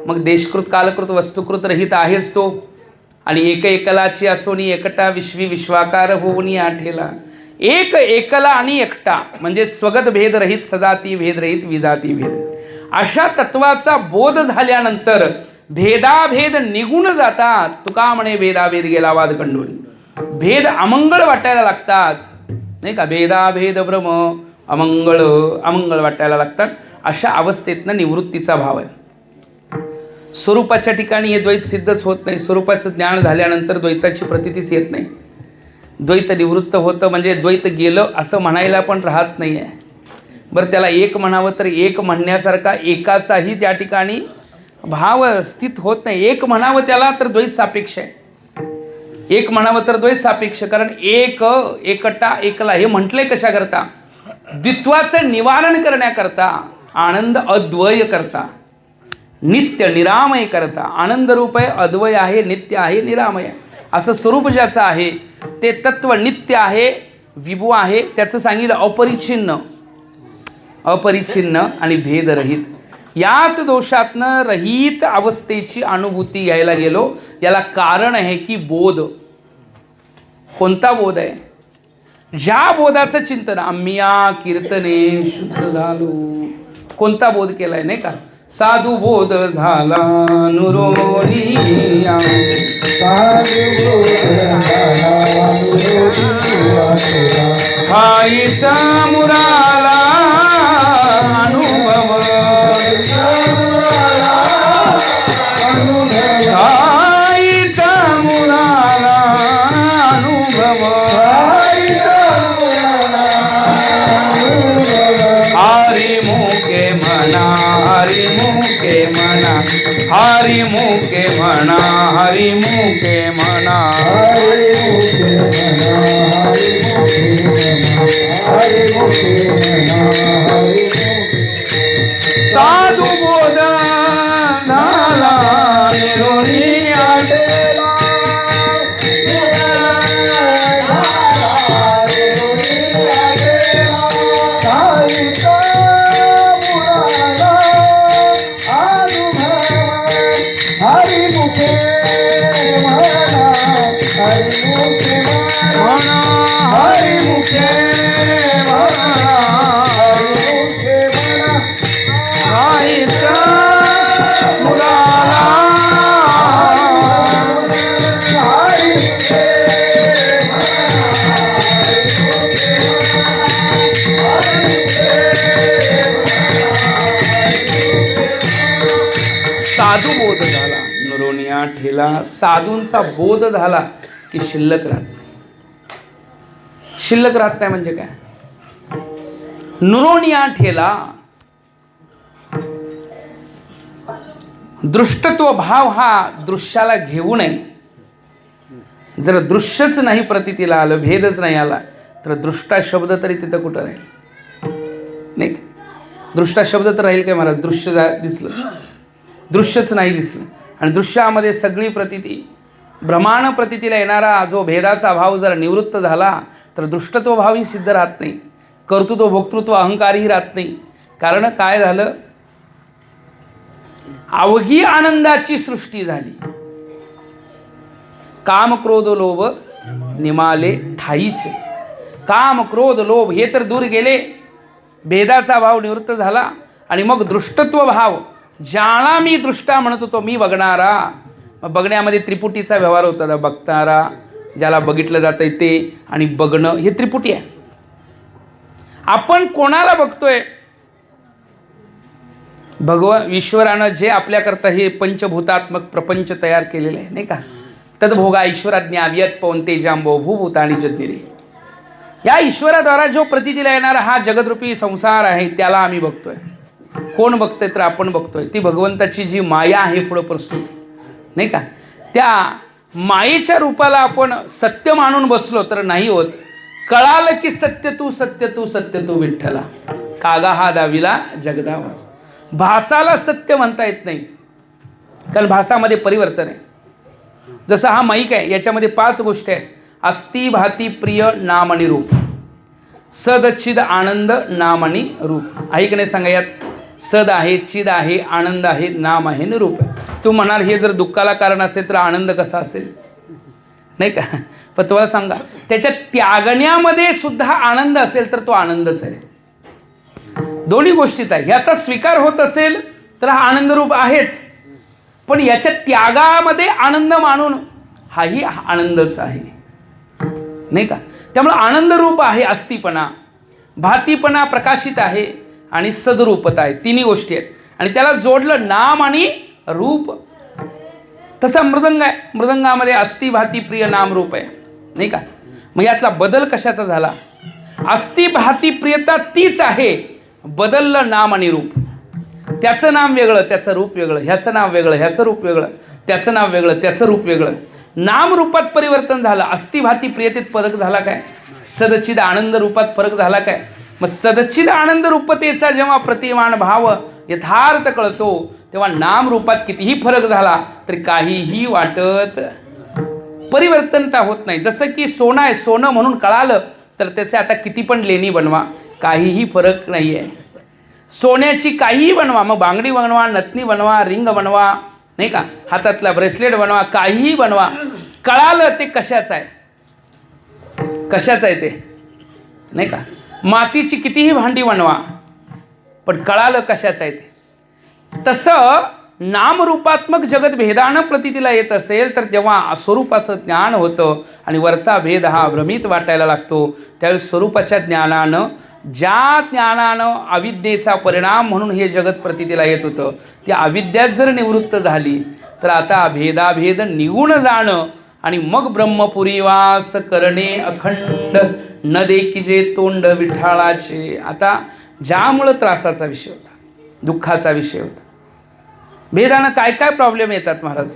मग देशकृत कालकृत वस्तुकृत रहित आहेच तो. आणि एक एकलाची असोनी एकटा विश्वी विश्वाकार होऊनी आठेला. एक एकला आणि एकटा म्हणजे स्वगत भेदरहित, सजाती भेदरहित, विजाती भेद. अशा तत्वाचा बोध झाल्यानंतर भेदाभेद निघून जातात. तुका म्हणे भेदाभेद गेला वाद कंडोली. भेद अमंगळ वाटायला लागतात, नाही का. भेदाभेद भ्रम अमंगळ वाटायला लागतात. अशा अवस्थेतनं निवृत्तीचा भाव आहे. स्वरूपाच्या ठिकाणी हे द्वैत सिद्धच होत नाही. स्वरूपाचं ज्ञान झाल्यानंतर द्वैताची प्रतीतीच येत नाही. द्वैत निवृत्त होतं म्हणजे द्वैत गेलं असं म्हणायला पण राहत नाही आहे. बरं, त्याला एक म्हणावं तर एक म्हणण्यासारखा एकाचाही त्या ठिकाणी भाव स्थित होत नाही. एक म्हणावं त्याला तर द्वैत सापेक्ष आहे. एक म्हणावं तर द्वैत सापेक्ष. कारण एक, एकटा, एकला हे म्हटलंय कशाकरता? द्वित्वाचं निवारण करण्याकरता, आनंद अद्वय करता, नित्य निरामय करता. आनंद रूप आहे, अद्वय आहे, नित्य आहे, निरामय आहे. असं स्वरूप ज्याचं आहे ते तत्व नित्य आहे, विभू आहे. त्याचं सांगितलं अपरिच्छिन्न, अपरिच्छिन्न आणि भेदरहित. याच दोषातनं रहित अवस्थेची अनुभूती घ्यायला गेलो. याला कारण आहे की बोध. कोणता बोध आहे? ज्या बोधाचं चिंतन आम्ही कीर्तने शुद्ध झालो. कोणता बोध केलाय, नाही का? साधू बोध झाला नुरोनी, हाईचा मुराला अनुभव, हाईचा मुराला अनुभव. हरी मुके म्हणा, हरी मुके म्हणा, हरी मुके म्हणा, हरी मुके म्हणा, साधू बोध झाला निरोनी. बोध झाला, नुरोनिया ठेला, साधूंचा बोध झाला की शिल्लक राहत नाही. शिल्लक राहत नाही म्हणजे काय? नुरोनिया ठेला, दृष्टत्व भाव हा दृश्याला घेऊ नये. जर दृश्यच नाही प्रतीतीला आलं, भेदच नाही आला, तर दृष्टा शब्द तरी तिथं कुठं राहील? नाही का? दृष्टा शब्द तर राहील काय महाराज? दृश्य दिसलं, दृश्यच नाही दिसलं, आणि दृश्यामध्ये सगळी प्रतीती, भ्रमाण प्रतीतीला येणारा जो भेदाचा भाव जर निवृत्त झाला तर दृष्टत्व भावही सिद्ध राहत नाही, कर्तृत्व भोक्तृत्व अहंकारही राहत नाही. कारण काय झालं? अवघी आनंदाची सृष्टी झाली. काम क्रोध लोभ निमाले ठाईचे. काम क्रोध लोभ हे तर दूर गेले, भेदाचा भाव निवृत्त झाला, आणि मग दृष्टत्व भाव, ज्याला मी दृष्टा म्हणत होतो, मी बघणारा. मग बघण्यामध्ये त्रिपुटीचा व्यवहार होता. बघणारा, ज्याला बघितलं जातं ते, आणि बघणं हे त्रिपुटी आहे. आपण कोणाला बघतोय? ईश्वरानं जे आपल्याकरता हे पंचभूतात्मक प्रपंच तयार केलेलं आहे, नाही का? तद्भोगा ईश्वराज्ञा व्यत पवन तेजांबो भूभूतानी जज्ञिरे. या ईश्वराद्वारा जो प्रतीतीला येणारा हा जगदरूपी संसार आहे, त्याला आम्ही बघतोय. कोण बघतोय? तर आपण बघतोय. ती भगवंताची जी माया आहे पुढं प्रस्तुत, नाही का? त्या मायेच्या रूपाला आपण सत्य मानून बसलो तर नाही होत. कळालं की सत्य तू सत्य तू सत्य तू विठ्ठला, कागा हा दाविला जगदावास. भासाला सत्य म्हणता येत नाही, कारण भासामध्ये परिवर्तन आहे. जसं हा माईक आहे, याच्यामध्ये 5 गोष्टी आहेत: अस्ति भाती प्रिय नाम आणि रूप, सदचिद आनंद नाम आणि रूप. आहे की नाही सांगा? यात सद आहे, चिद आहे, आनंद आहे, नाम आहे आणि रूप आहे. तू म्हणाल हे जर दुःखाला कारण असेल तर आनंद कसा असेल, नाही का? पण तुम्हाला सांगा, त्याच्या त्यागण्यामध्ये सुद्धा आनंद असेल तर तो आनंदच आहे. दोन्ही गोष्टीत आहे. ह्याचा स्वीकार होत असेल तर हा आनंदरूप आहेच, पण याच्या त्यागामध्ये आनंद मानून हाही आनंदच आहे, नाही का? त्यामुळे आनंदरूप आहे अस्तिपणा, भातीपणा प्रकाशित आहे, आणि सदरूपता आहे. तिन्ही गोष्टी आहेत. आणि त्याला जोडलं नाम आणि रूप. तसा मृदंग आहे, मृदंगामध्ये अस्ति भाती प्रिय नाम रूप आहे, नाही का? मग यातला बदल कशाचा झाला? अस्ति भाती प्रियता तीच आहे, बदललं नाम आणि रूप. त्याचं नाम वेगळं, त्याचं रूप वेगळं, ह्याचं नाव वेगळं, ह्याचं रूप वेगळं, त्याचं नाव वेगळं, त्याचं रूप वेगळं. नाम रूपात परिवर्तन झालं. अस्ति भाती प्रियतेत फरक झाला काय? सदचिद आनंद रूपात फरक झाला काय? मग सदचिद आनंद रूपतेचा जेव्हा प्रतिमान भाव यथार्थ कळतो, तेव्हा नाम रूपात कितीही फरक झाला तरी काहीही वाटत, परिवर्तनता होत नाही. जसं की सोनं आहे, सोनं म्हणून कळालं तर त्याचे आता किती पण लेणी बनवा, काहीही फरक नाही आहे. सोन्याची काहीही बनवा, मग बांगडी बनवा, नथनी बनवा, रिंग बनवा, नाही का? हातातला ब्रेसलेट बनवा, काहीही बनवा, कळालं ते कशाचं आहे, कशाचं आहे ते, नाही का? मातीची कितीही भांडी बनवा, पण कळालं कशाचं आहे ते. तसं नामरूपात्मक जगत भेदानं प्रतीतीला येत असेल तर जेव्हा स्वरूपाचं ज्ञान होतं आणि वरचा भेद हा भ्रमित वाटायला लागतो, त्यावेळी स्वरूपाच्या ज्ञानानं, ज्या ज्ञानानं अविद्येचा परिणाम म्हणून हे जगत प्रतीतीला येत होतं, ती अविद्या जर निवृत्त झाली तर आता भेदाभेद निघून जाणं, आणि मग ब्रह्मपुरीवास करणे अखंड, न देखिजे तोंड विठाळाचे. आता ज्यामुळं त्रासाचा विषय होता, दुःखाचा विषय होता. भेदानं काय काय प्रॉब्लेम येतात महाराज?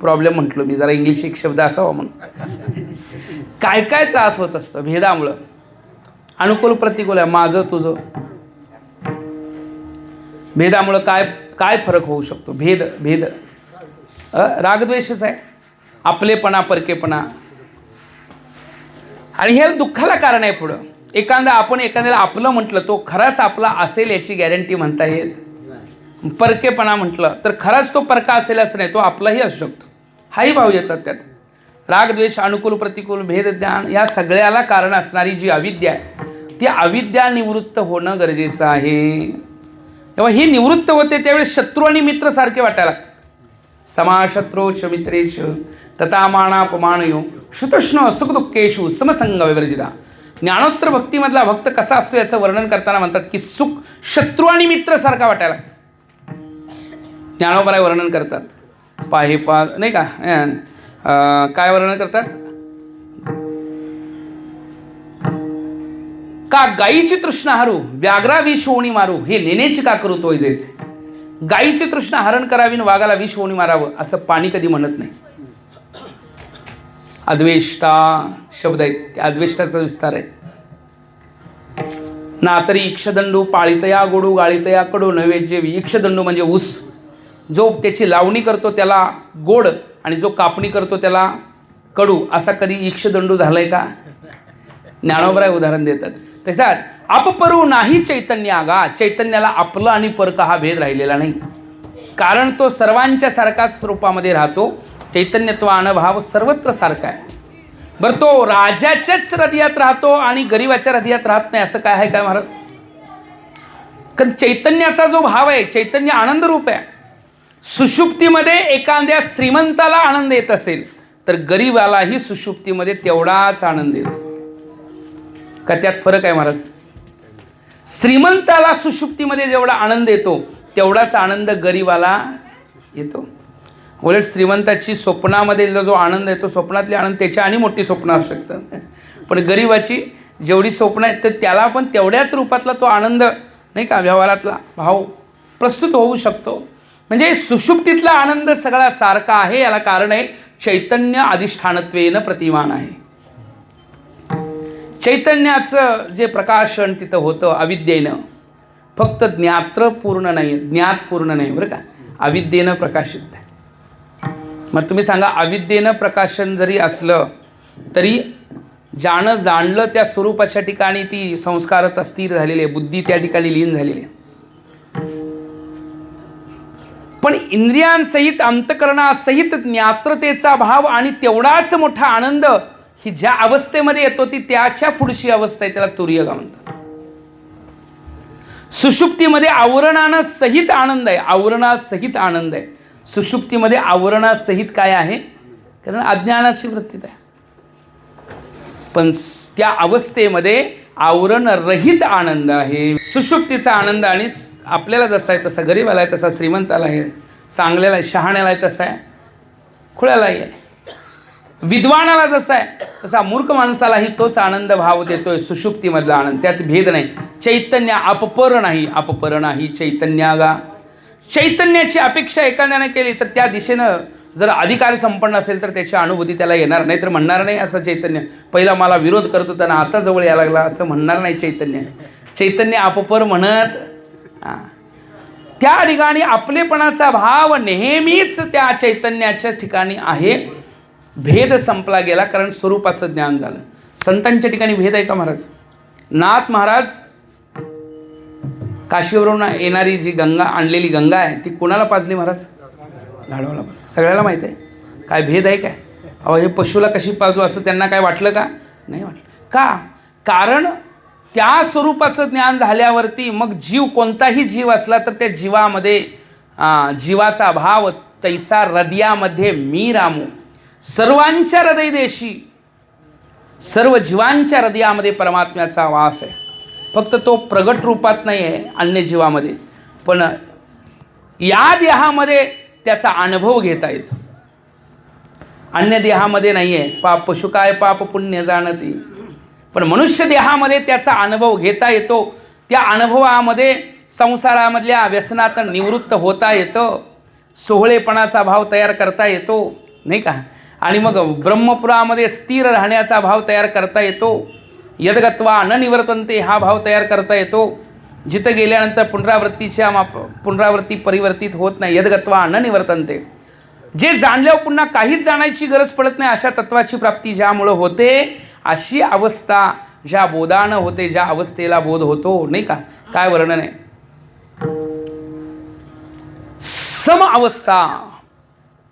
प्रॉब्लेम म्हटलो मी, जरा इंग्लिश एक शब्द असावा म्हणून. काय काय त्रास होत असतं भेदामुळं? अनुकूल प्रतिकूल आहे, माझं तुझं. भेदामुळं काय काय फरक होऊ शकतो? भेद रागद्वेषच आहे, आपलेपणा, परकेपणा, आणि हे दुःखाला कारण आहे. पुढं आपण एखाद्याला आपलं म्हटलं, तो खराच आपला असेल याची गॅरंटी म्हणता येत. परकेपणा म्हटलं तर खराच तो परका असेल असं नाही, तो आपलाही असू शकतो. हाही भाव येतात त्यात. रागद्वेष, अनुकूल प्रतिकूल, भेद ज्ञान, या सगळ्याला कारण असणारी जी अविद्या आहे, ती अविद्या निवृत्त होणं गरजेचं आहे. तेव्हा ही निवृत्त होते त्यावेळी शत्रू आणि मित्र सारखे वाटायला लागतात. समाशत्रोच मित्रेश तथा मानापमानयो शुतष्ण सुखदुःखेषु समसंग विवर्जिता. ज्ञानोत्तर भक्तीमधला भक्त कसा असतो याचं वर्णन करताना म्हणतात की सुख शत्रू आणि मित्र सारखा वाटायला लागतो. ज्ञानोबराय वर्णन करतात. पाहे पा नाही का काय वर्णन करतात का गायीची तृष्णा हरू व्याघ्रा विष होणी मारू हे नेनेची का करू तोय जैसे. गायीची तृष्णा हरण करावी वाघाला विष होणी मारावं असं पाणी कधी म्हणत नाही. अद्वेष्टा शब्द आहेत, त्या अद्वेष्टाचा विस्तार आहे. ना तरी इक्षदंडू पाळितया गोडू गाळितया कडू नैवेद्यवी. इक्षदंडू म्हणजे ऊस, जो त्याची लावणी करतो त्याला गोड आणि जो कापणी करतो त्याला कडू, असा कधी इक्षदंडू झालाय का? ज्ञानोबराय उदाहरण देतात. तसाच अपपरू नाही चैतन्य आगा. चैतन्याला आपलं आणि परक हा भेद राहिलेला नाही, कारण तो सर्वांच्या सारखाच रूपामध्ये राहतो. चैतन्यत्व अनुभव सर्वत्र सारखा आहे. बरं, तो राजाच्याच हृदयात राहतो आणि गरिबाच्या हृदयात राहत नाही असं काय आहे काय महाराज? कारण चैतन्याचा जो भाव आहे, चैतन्य आनंद रूप आहे. सुषुप्तीमध्ये एखाद्या श्रीमंताला आनंद येत असेल तर गरिबालाही सुषुप्तीमध्ये तेवढाच आनंद येतो. का त्यात फरक आहे महाराज? श्रीमंताला सुषुप्तीमध्ये जेवढा आनंद येतो तेवढाच आनंद गरिबाला येतो. उलट श्रीमंताची स्वप्नामध्ये जो आनंद येतो, स्वप्नातले आनंद त्याच्या आणि मोठी स्वप्न असू शकतात, पण गरिबाची जेवढी स्वप्न आहेत तर त्याला पण तेवढ्याच रूपातला तो आनंद नाही का व्यवहारातला भाव प्रस्तुत होऊ शकतो. म्हणजे सुषुप्तीतला आनंद सगळा सारखा आहे. याला कारण आहे चैतन्य अधिष्ठानत्वेन प्रतिमान आहे. चैतन्याचं जे प्रकाशन तिथं होतं अविद्येनं, फक्त ज्ञात्र पूर्ण नाही, ज्ञात पूर्ण नाही बरं का, अविद्येनं प्रकाशित आहे. मग तुम्ही सांगा, अविद्येनं प्रकाशन जरी असलं तरी ज्यानं जाणलं त्या स्वरूपाच्या ठिकाणी ती संस्कारता स्थिर झालेली आहे, बुद्धी त्या ठिकाणी लीन झालेली आहे. पण इंद्रियांसहित अंतकरणासहित ज्ञात्रतेचा भाव आणि तेवढाच मोठा आनंद ही ज्या अवस्थेमध्ये येतो ती त्याच्या पुढची अवस्था आहे, त्याला तुर्यगा म्हणतात. सुषुप्तीमध्ये आवरणानं सहित आनंद आहे, आवरणासहित आनंद आहे. सुषुप्तीमध्ये आवरणासहित काय आहे? कारण अज्ञानाची वृत्ती आहे. पण त्या अवस्थेमध्ये आवरण रहित आनंद आहे. सुषुप्तीचा आनंद आणि आपल्याला जसा आहे तसा, गरीबाला आहे तसा, श्रीमंताला आहे, चांगल्याला आहे, शहाण्याला आहे तसा आहे, खुळ्यालाही आहे, विद्वानाला जसा आहे तसा मूर्ख माणसालाही तोच आनंद भाव देतोय सुषुप्तीमधला आनंद. त्यात भेद नाही. चैतन्य अपपर नाही, अपपर नाही चैतन्यागा. चैतन्याची अपेक्षा एखाद्याने केली तर त्या दिशेनं जर अधिकार संपन्न असेल तर त्याची अनुभूती त्याला येणार नाही. तर म्हणणार नाही असं चैतन्य पहिला मला विरोध करत होता ना आता जवळ यायला लागला असं म्हणणार नाही चैतन्य. चैतन्य अपपर म्हणत त्या ठिकाणी आपलेपणाचा भाव नेहमीच त्या चैतन्याच्या ठिकाणी आहे. भेद संपला गेला कारण स्वरूपाचं ज्ञान झालं. संतांच्या ठिकाणी भेद आहे का महाराज? नाथ महाराज काशीवरून येणारी जी गंगा आणलेली गंगा आहे ती कोणाला पाजली महाराज? गाढवाला पाजली. सगळ्याला माहीत आहे. काय भेद आहे काय? अहो हे पशुला कशी पाजू असं त्यांना काय वाटलं का? नाही वाटलं. का? कारण त्या स्वरूपाचं ज्ञान झाल्यावरती मग जीव कोणताही जीव असला तर त्या जीवामध्ये जीवाचा भाव तैसा हृदयामध्ये मी रामू. सर्वांच्या हृदयदेशी सर्व जीवांच्या हृदयामध्ये परमात्म्याचा वास आहे. फक्त तो प्रगट रूपात नाही आहे अन्य जीवामध्ये, पण या देहामध्ये त्याचा अनुभव घेता येतो. अन्य देहामध्ये नाही आहे. पाप पशु काय पाप पुण्य जाणती, पण मनुष्य देहामध्ये त्याचा अनुभव घेता येतो. त्या अनुभवामध्ये संसारामधल्या व्यसनात निवृत्त होता येतं. सोहळेपणाचा भाव तयार करता येतो नाही का. आणि मग ब्रह्मपुरामध्ये स्थिर राहण्याचा भाव तयार करता येतो. यदगत्वा न निवर्तन्ते हा भाव तयार करता येतो. जिथं गेल्यानंतर पुनरावृत्ती परिवर्तित होत नाही. यदगत्वा न निवर्तन्ते, जे जाणल्यावर पुन्हा काहीच जाणायची गरज पडत नाही अशा तत्वाची प्राप्ती ज्यामुळं होते, अशी अवस्था ज्या बोधानं होते, ज्या अवस्थेला बोध होतो नाही का. काय वर्णन आहे? सम अवस्था,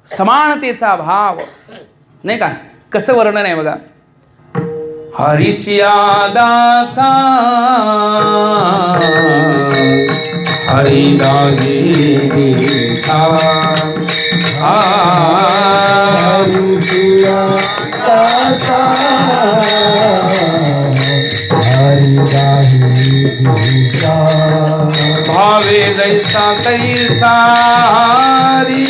समानतेचा भाव नाही का. कसं वर्णन आहे बघा. हरिचिया दासा हरिदासी हरिचिया दासा हरिदासी भावे जैसा तैसा हरी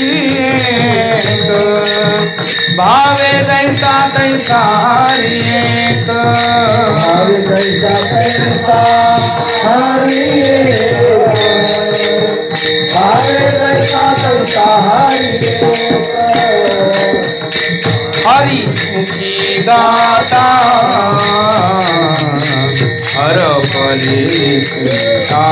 तैसा हरि एक, हरि जैसा तैसा हरि एक, हरि जैसा तैसा हरि एक, हरि मुखी गाता हर फलिता,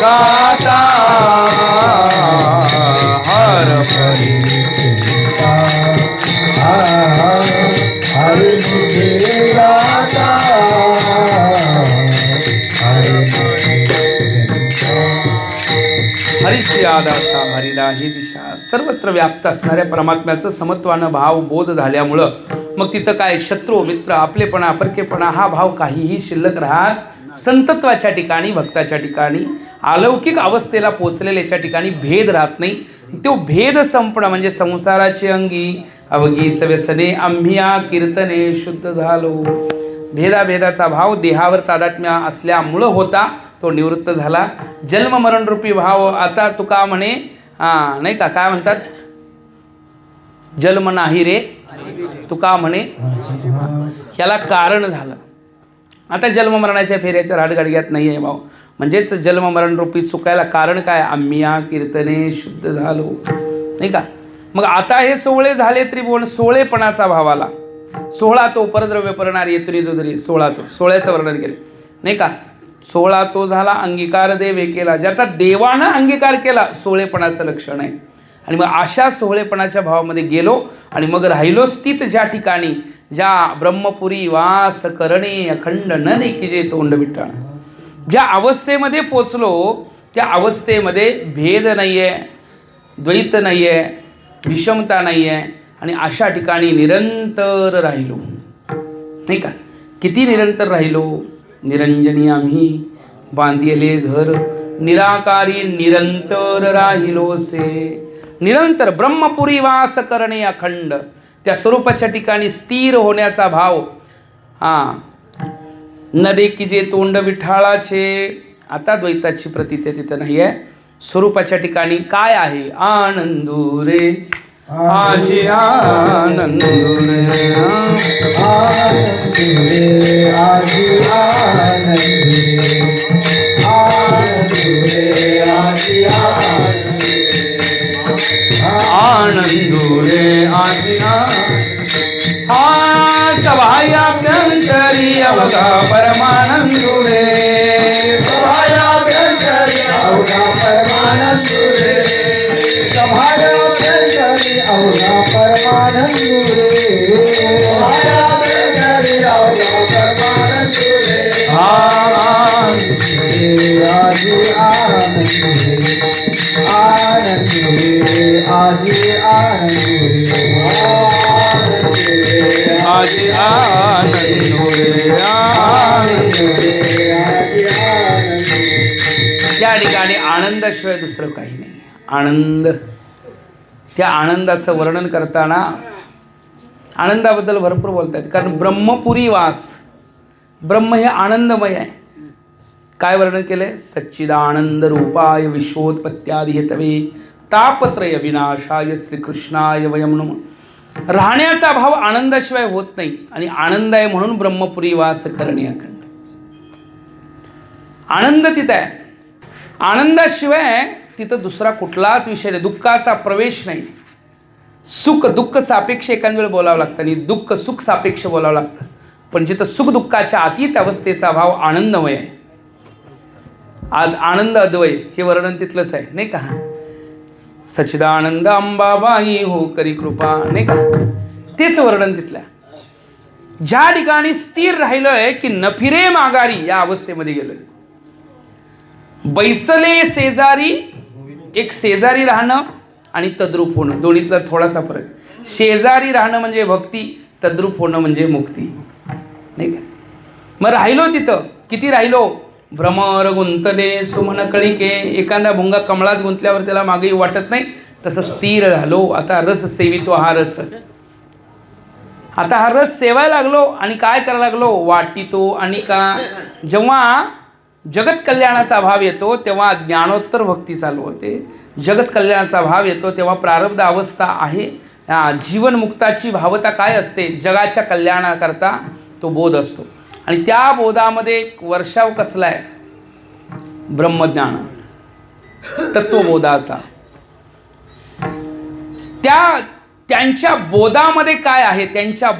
गाता हर फलिता, हरि मुखे गाता हरीची आदाता हरिला ही दिशा. सर्वत्र व्याप्त असणाऱ्या परमात्म्याचं समत्वानं भाव बोध झाल्यामुळं मग तिथं काय शत्रू मित्र आपलेपणा परकेपणा हा भाव काहीही शिल्लक राहत, संतत्वाच्या ठिकाणी भक्ताच्या ठिकाणी अलौकिक अवस्थेला पोचलेल्याच्या ठिकाणी भेद राहत नाही. तो भेद संपणं म्हणजे संसाराची अंगी अवघीच व्यसने आम्ही कीर्तने शुद्ध झालो. भेदाभेदाचा भाव देहावर तादात्म्य असल्यामुळं होता, तो निवृत्त झाला. जन्म मरण रूपी भाव आता तुका म्हणे नाही का, काय म्हणतात, जन्म नाही रे तुका म्हणे, याला कारण झालं. आता जन्म मरणाच्या फेऱ्याच्या राडगाडग्यात नाही आहे भाव. म्हणजेच जन्म मरण रूपी चुकायला कारण काय, आम्ही कीर्तने शुद्ध झालो, नाही का. मग आता हे सोहळे झाले त्रिभुवन, सोहळेपणाचा भाव आला. सोहळा तो परद्रव्य परणार येतुरी जो जरी, सोहळा तो सोहळ्याचं वर्णन केले, नाही का. सोहळा तो झाला अंगीकार देवे केला, ज्याचा देवानं अंगीकार केला, सोहळेपणाचं लक्षण आहे. आणि मग अशा सोहळेपणाच्या भावामध्ये गेलो आणि मग राहिलो स्थित ज्या ठिकाणी, ज्या ब्रह्मपुरी वास करणे अखंड न देखीजे तोंड विटाळ. ज्या अवस्थेमध्ये पोचलो त्या अवस्थेमध्ये भेद नाही आहे, द्वैत नाही आहे, विषमता नाही आहे. आणि अशा ठिकाणी निरंतर राहिलो, नाही का. किती निरंतर राहिलो, निरंजनी आम्ही बांधिले घर, निराकारी निरंतर राहिलो से. निरंतर ब्रह्मपुरी वास करणे अखंड, त्या स्वरूपाच्या ठिकाणी स्थिर होण्याचा भाव. न देखी जे तोंड विठाळाचे. आता द्वैताची प्रतीती तिथं नाही आहे. स्वरूपाच्या ठिकाणी काय आहे, आनंदुरे आजी आनंदुरे, आनंदुरे आजी आनंदुरे, आनंदुरे आजी आनंदुरे आजी सभायाभ्यंतरी अवघा परमानंदुरे, सभायाभ्यंतरी अवघा परमानंदुरे, सभायाभ्यंतरी अवघा परमानंदुरे, सभायाभ्यंतरी अवघा परमानंदुरे, आनंदुरे आजी आनंदुरे, आनंदुरे आजी आनंदुरे, आजी आनंदुरे आनंदुरे. त्या ठिकाणी आनंदाशिवाय दुसरं काही नाही. आनंद, त्या आनंदाचं वर्णन करताना आनंदाबद्दल भरपूर बोलता येतं. कारण ब्रह्मपुरी वास, ब्रह्म हे आनंदमय आहे. काय वर्णन केलंय, सच्चिदानंद रूपाय विश्वोत्पत्त्यादि हेतवे तापत्रय विनाशाय श्रीकृष्णाय वयं नमः. राहण्याचा भाव आनंदाशिवाय होत नाही. आणि आनंद आहे म्हणून ब्रह्मपुरी वास करणे अखंड. आनंद तिथं आहे. आनंदाशिवाय तिथं दुसरा कुठलाच विषय नाही. दुःखाचा प्रवेश नाही. सुख दुःख सापेक्ष एखाद वेळ बोलावं लागतं आणि दुःख सुख सापेक्ष बोलावं लागतं. पण जिथं सुख दुःखाच्या अतीत अवस्थेचा भाव आनंदमय आहे, आनंद अद्वय, हे वर्णन तिथलंच आहे, नाही का. सच्चिदानंद अंबाबाई हो करी कृपा, नाही का. तेच वर्णन तिथलं. ज्या ठिकाणी स्थिर राहिलोय की न फिरे माघारी, या अवस्थेमध्ये गेलोय. बैसले शेजारी, एक शेजारी राहणं आणि तद्रूप होणं, दोन्हीतला थोडासा फरक. शेजारी राहणं म्हणजे भक्ती, तद्रूप होणं म्हणजे मुक्ती, नाही का. मग राहिलो तिथं. किती राहिलो, भ्रमर गुंतले सुमन कळिके. एखादा भुंगा कमळात गुंतल्यावर त्याला मागेही वाटत नाही, तसं स्थिर झालो. आता रस सेवितो हा रस. आता हा रस सेवायला लागलो आणि काय करायला लागलो, वाटितो आणि का जेव्हा जगत कल्याणाचा भाव येतो तेव्हा ज्ञानोत्तर भक्ती चालू होते. जगत कल्याणाचा भाव येतो तेव्हा प्रारब्ध अवस्था आहे. जीवनमुक्ताची भावता काय असते, जगाच्या कल्याणाकरता तो बोध असतो. आणि त्या बोधामध्ये एक वर्षाव कसला आहे, ब्रह्मज्ञानाचा, तत्वबोधाचा. त्यांच्या बोधामध्ये काय आहे, त्यांच्या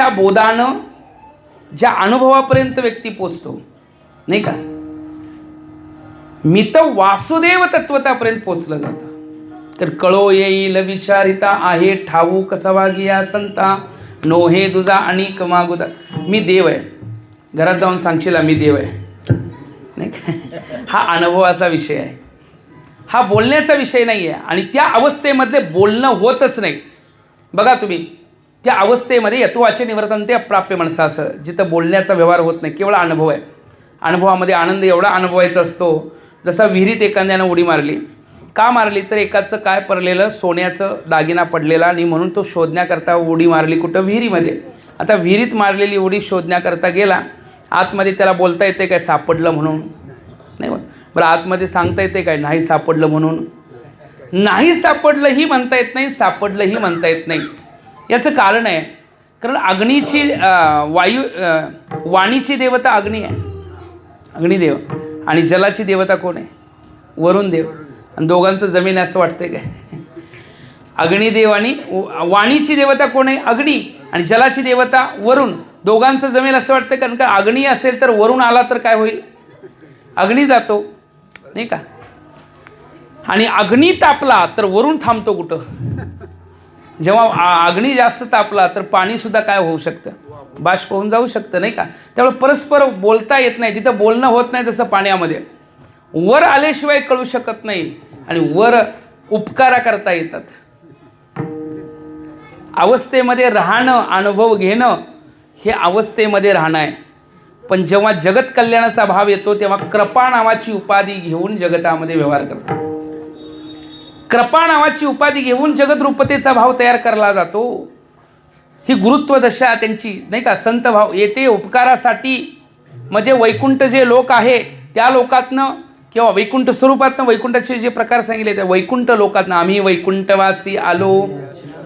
बोधानं ज्या अनुभवापर्यंत व्यक्ती पोचतो नाही का, मी तर वासुदेव तत्वतापर्यंत पोचलं जातं. तर कळो येईल विचारिता आहे ठाऊ कसा गिया संता, नोहे तुझा अनिक मागुदा. मी देव आहे, घरात जाऊन सांगशील मी देव आहे नाही का. हा अनुभवाचा विषय आहे, हा बोलण्याचा विषय नाही आहे. आणि त्या अवस्थेमध्ये बोलणं होतच नाही. बघा तुम्ही, त्या अवस्थेमध्ये यत्वाचे निवर्तन ते अप्राप्य माणसं, असं जिथं बोलण्याचा व्यवहार होत नाही, केवळ अनुभव आहे. अनुभवामध्ये आनंद एवढा अनुभवायचा असतो. जसा विहिरीत एखाद्यानं उडी मारली, का मारली तर एकाचं काय पडलेलं, सोन्याचं दागिना पडलेला, आणि म्हणून तो शोधण्याकरता उडी मारली कुठं, विहिरीमध्ये. आता विहिरीत मारलेली उडी शोधण्याकरता गेला, आतमध्ये त्याला बोलता येते काय सापडलं म्हणून, नाही बरं. आतमध्ये सांगता येते काय नाही सापडलं म्हणून, नाही सापडलंही म्हणता येत नाही, सापडलंही म्हणता येत नाही. याचं कारण आहे, कारण अग्नीची वाणीची देवता अग्नी आहे, अग्निदेव. आणि जलाची देवता कोण आहे, वरुण देव. आणि दोघांचं जमीन असं वाटतंय काय, अग्निदेव आणि वाणीची देवता कोण आहे, अग्नी. आणि जलाची देवता वरुण. दोघांचं जमेल असं वाटतं, कारण का अग्नी असेल तर वरुण आला तर काय होईल, अग्नी जातो नाही का. आणि अग्नी तापला तर वरुण थांबतो कुठं. जेव्हा अग्नी जास्त तापला तर पाणीसुद्धा काय होऊ शकतं, बाष्प होऊन जाऊ शकतं नाही का. त्यामुळे परस्पर बोलता येत नाही, तिथं बोलणं होत नाही. जसं पाण्यामध्ये वर आल्याशिवाय कळू शकत नाही, आणि वर उपकारा करता येतात. अवस्थेमध्ये राहणं, अनुभव घेणं, हे अवस्थेमध्ये राहणं आहे. पण जेव्हा जगत कल्याणाचा भाव येतो तेव्हा कृपा नावाची उपाधी घेऊन जगतामध्ये व्यवहार करतो. कृपा नावाची उपाधी घेऊन जगदरूपतेचा भाव तयार केला जातो. ही गुरुत्व दशा त्यांची नाही का. संत भाव येते उपकारासाठी. म्हणजे वैकुंठ जे लोक आहे त्या लोकातनं किंवा वैकुंठ स्वरूपातनं, वैकुंठाचे जे प्रकार सांगितले त्या वैकुंठ लोकातनं आम्ही वैकुंठवासी आलो.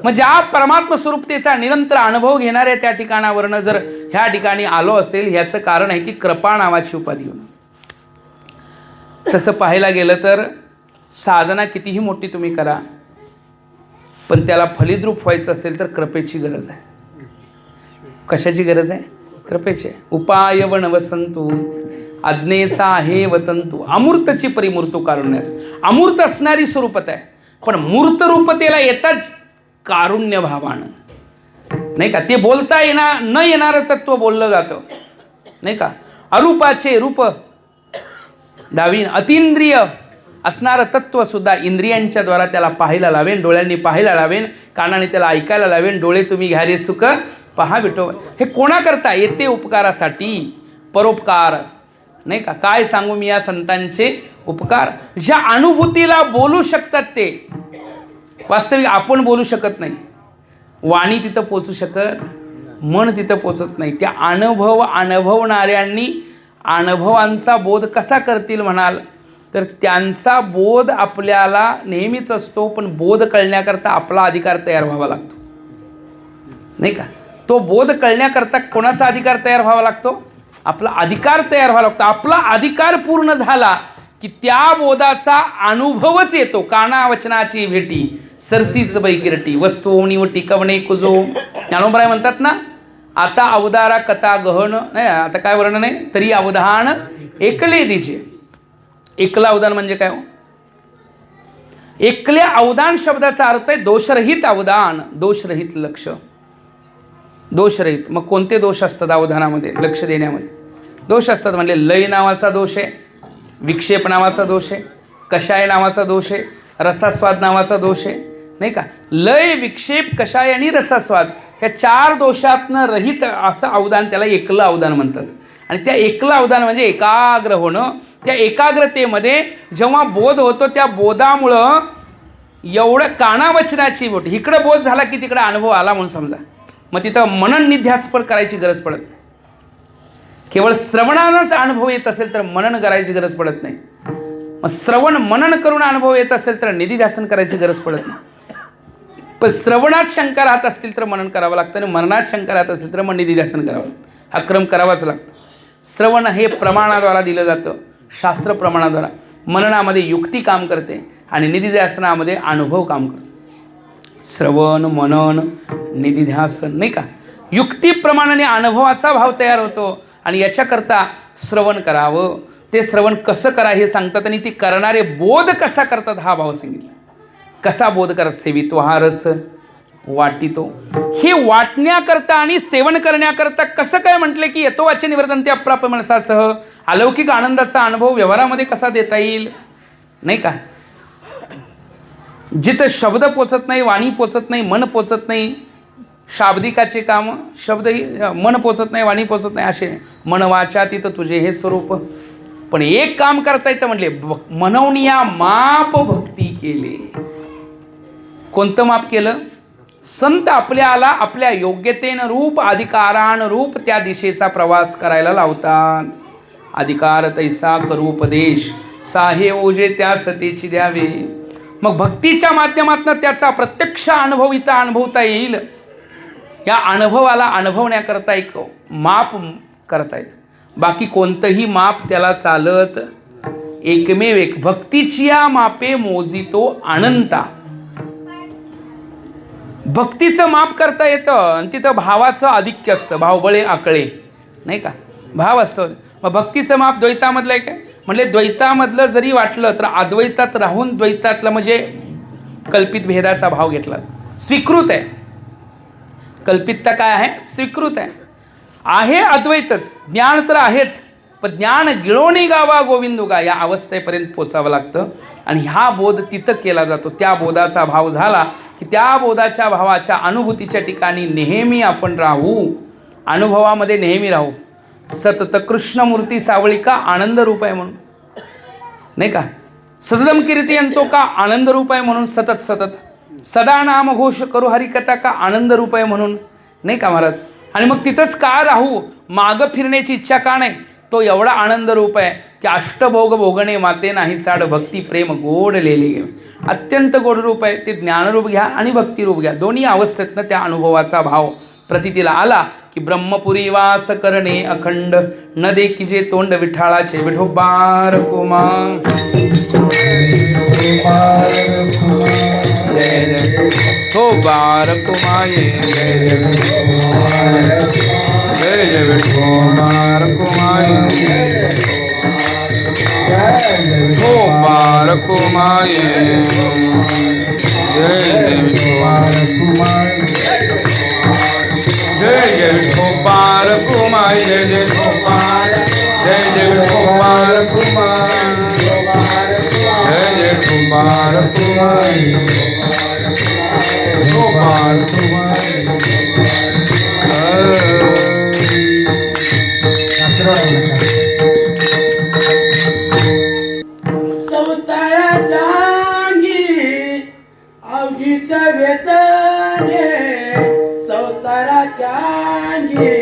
मग ज्या परमात्म स्वरूपतेचा निरंतर अनुभव घेणाऱ्या त्या ठिकाणावरनं जर ह्या ठिकाणी आलो असेल, ह्याचं कारण आहे की कृपा नावाची उपाधी होणं. तसं पाहायला गेलं तर साधना कितीही मोठी तुम्ही करा, पण त्याला फलिद्रूप व्हायचं असेल तर कृपेची गरज आहे. कशाची गरज आहे, कृपेची. उपाय वनवसंतू आज्ञेचा आहे वतंतू, अमूर्तची परिमूर्तू कारुण्यास. अमूर्त असणारी स्वरूपत आहे, पण मूर्त रूपतेला येताच कारुण्य भावानं नाही का. ते बोलता न येणारं तत्व बोललं जातं नाही का. अरूपाचे रूप दावीन, अतिंद्रिय असणारं तत्वसुद्धा इंद्रियांच्या द्वारा त्याला पाहायला लावेन, डोळ्यांनी पाहायला लावेन, कानाने त्याला ऐकायला लावेन. डोळे तुम्ही घ्या रे सुख पहा विठो. हे कोणाकरता येते, उपकारासाठी, परोपकार नाही का. काय सांगू मी या संतांचे उपकार, ज्या अनुभूतीला बोलू शकतात ते. वास्तविक आपण बोलू शकत नाही, वाणी तिथं पोचू शकत, मन तिथं पोचत नाही. त्या अनुभवणाऱ्यांनी अनुभवांचा बोध कसा करतील म्हणाल तर त्यांचा बोध आपल्याला नेहमीच असतो, पण बोध कळण्याकरता आपला अधिकार तयार व्हावा लागतो नाही का. तो बोध कळण्याकरता कोणाचा अधिकार तयार व्हावा लागतो, आपला अधिकार तयार व्हावा लागतो. आपला अधिकार पूर्ण झाला की त्या बोधाचा अनुभवच येतो. काना वचनाची भेटी सरसीच बैकिरटी, वस्तुवणी व टिकवणे कुजो. ज्ञानोबराय म्हणतात ना, आता अवदारा कथा गहन नाही, आता काय वर्णन आहे, तरी अवधान एकले दिजे. एकला अवदान म्हणजे काय हो, एकल्या अवदान शब्दाचा अर्थ आहे दोषरहित अवदान, दोषरहित लक्ष. दोषरहित, मग कोणते दोष असतात अवधानामध्ये, लक्ष देण्यामध्ये दोष असतात म्हणजे लय नावाचा दोष आहे, विक्षेप नावाचा दोष आहे, कषाय नावाचा दोष आहे, रसास्वाद नावाचा दोष आहे नाही का. लय, विक्षेप, कषाय आणि रसास्वाद ह्या 4 दोषातनं रहित असं अवदान, त्याला एकलं अवदान म्हणतात. आणि त्या एकलं अवदान म्हणजे एकाग्र होणं. त्या एकाग्रतेमध्ये जेव्हा बोध होतो त्या बोधामुळं एवढं कानावचनाची बोट, इकडं बोध झाला की तिकडं अनुभव आला म्हणून समजा. मग तिथं मनन निध्यासपर करायची गरज पडत नाही. केवळ श्रवणानंच अनुभव येत असेल तर मनन करायची गरज पडत नाही. मग श्रवण मनन करून अनुभव येत असेल तर निधिध्यासन करायची गरज पडत नाही. पण श्रवणात शंका राहत असतील तर मनन करावं लागतं आणि मननात शंका राहत असेल तर मग निधिध्यासन करावं लागतं. हा क्रम करावाच लागतो. श्रवण हे प्रमाणाद्वारा दिलं जातं, शास्त्र प्रमाणाद्वारा. मननामध्ये युक्ती काम करते आणि निधिध्यासनामध्ये अनुभव काम करतो. श्रवण, मनन, निधिध्यासन नाही का, युक्तीप्रमाणाने अनुभवाचा भाव तयार होतो. आणि याच्याकरता श्रवण करावं. ते श्रवण कसं करा हे सांगतात आणि ते करणारे बोध कसा करतात हा भाव सांगितला. कसा बोध करत, सेवितो हा रस वाटितो. हे वाटण्याकरता आणि सेवन करण्याकरता कसं काय म्हटलं की येतो वाचे निवर्तन ते अप्राप्य मनसासह, अलौकिक आनंदाचा अनुभव व्यवहारामध्ये कसा देता येईल नाही का. जिथं शब्द पोचत नाही, वाणी पोचत नाही, मन पोचत नाही, शाब्दिकाचे काम, शब्द मन पोचत नाही, वाणी पोचत नाही, असे मन वाचा तिथं तुझे हे स्वरूप. पण एक काम करता येतं म्हणले, मनवनिया माप भक्ती केले. कोणतं माप केलं? संत आपल्याला आपल्या योग्यतेनं रूप, अधिकारानं रूप त्या दिशेचा प्रवास करायला लावतात. अधिकार तैसा करूपदेश, साहे ओजे त्या सतेची द्यावे. मग भक्तीच्या माध्यमातून त्याचा प्रत्यक्ष अनुभव इथं अनुभवता येईल. या अनुभवाला अनुभवण्याकरता एक माप करता येतं. बाकी कोणतंही माप त्याला चालत. एकमेव एक भक्तीची या मापे मोजितो अनंता. भक्तीचं माप करता येतं आणि तिथं भावाचं आधिक्य असतं, भावबळे आकळे नाही का, भाव असतो. मग भक्तीचं माप द्वैतामधलं आहे काय म्हणजे द्वैतामधलं जरी वाटलं तर अद्वैतात राहून द्वैतातलं म्हणजे कल्पित भेदाचा भाव घेतला, स्वीकृत आहे. कल्पितता काय आहे? स्वीकृत आहे अद्वैतच. ज्ञान तर आहेच, पण ज्ञान गिळोणी गावा गोविंदुगा या अवस्थेपर्यंत पोचावं लागतं. आणि हा बोध तिथं केला जातो. त्या बोधाचा भाव झाला की त्या बोधाच्या भावाच्या अनुभूतीच्या ठिकाणी नेहमी आपण राहू, अनुभवामध्ये नेहमी राहू. सतत कृष्णमूर्ती सावळिका आनंद रूप आहे म्हणून नाही का, सततम कीर्ती यंतो का आनंद रूप आहे म्हणून, सतत सतत सदा नाम घोष करू हरिकथा का आनंद रूप आहे म्हणून नाही का महाराज. आणि मग तिथंच का राहू, मागं फिरण्याची इच्छा का नाही, तो एवढा आनंद रूप आहे की अष्टभोग भोगणे माते नाही चाड, भक्ती प्रेम गोड लेले. अत्यंत गोड रूप आहे ते. ज्ञानरूप घ्या आणि भक्तिरूप घ्या, दोन्ही अवस्थेतनं त्या अनुभवाचा भाव प्रतीतीला आला की ब्रह्मपुरी वास करणे अखंड, न देखीजे तोंड विठाळाचे. विठोबार कुमा हो बार कुमाये, जय जय विठोबार कुमाये, हो बार कुमाये, जय जय विठोबार कुमाये, जय जय विठोबार कुमाये, जय जय विठोबार, जय जय विठोबार कुमाये, जय जय विठोबार कुमाये, विठोबार कुमाये. संसाराच्या अंगी अवघीच व्यसने, संसाराच्या अंगी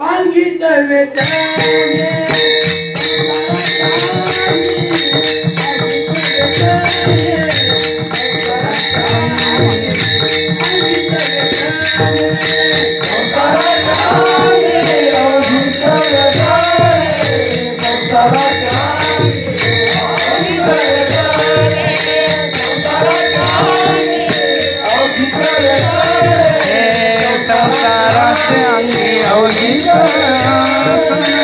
अंगीच व्यसने, संसाराचे अंगी अवघीच व्यसने,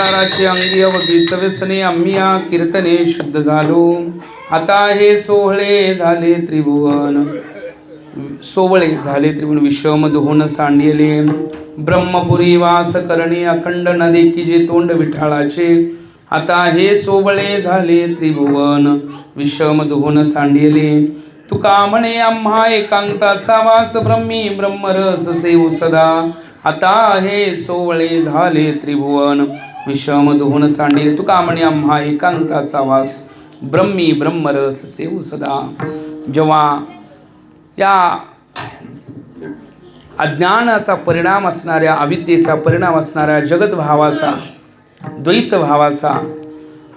संसाराचे अंगी अवघीच व्यसने आम्ही या कीर्तने शुद्ध झालो. आता हे सोहळे झाले त्रिभुवन, सोवळे झाले त्रिभुवन, विषम दोहन सांडिले. ब्रह्मपुरी वास करणे अखंड नदी की जे तोंड विठाळाचे. आता हे सोवळे झाले त्रिभुवन, विषम दोहन सांडिले. तुका म्हणे आम्हा एकांताचा वास, ब्रह्मी ब्रह्मरस सेवू सदा. आता हे सोवळे झाले त्रिभुवन, विषम दोहन सांडिले. तुका म्हणे आम्हा एकांताचा वास, ब्रह्मी ब्रह्मरस सेवू सदा. जेव्हा या अज्ञानाचा परिणाम असणाऱ्या, अविद्येचा परिणाम असणाऱ्या जगतभावाचा, द्वैत भावाचा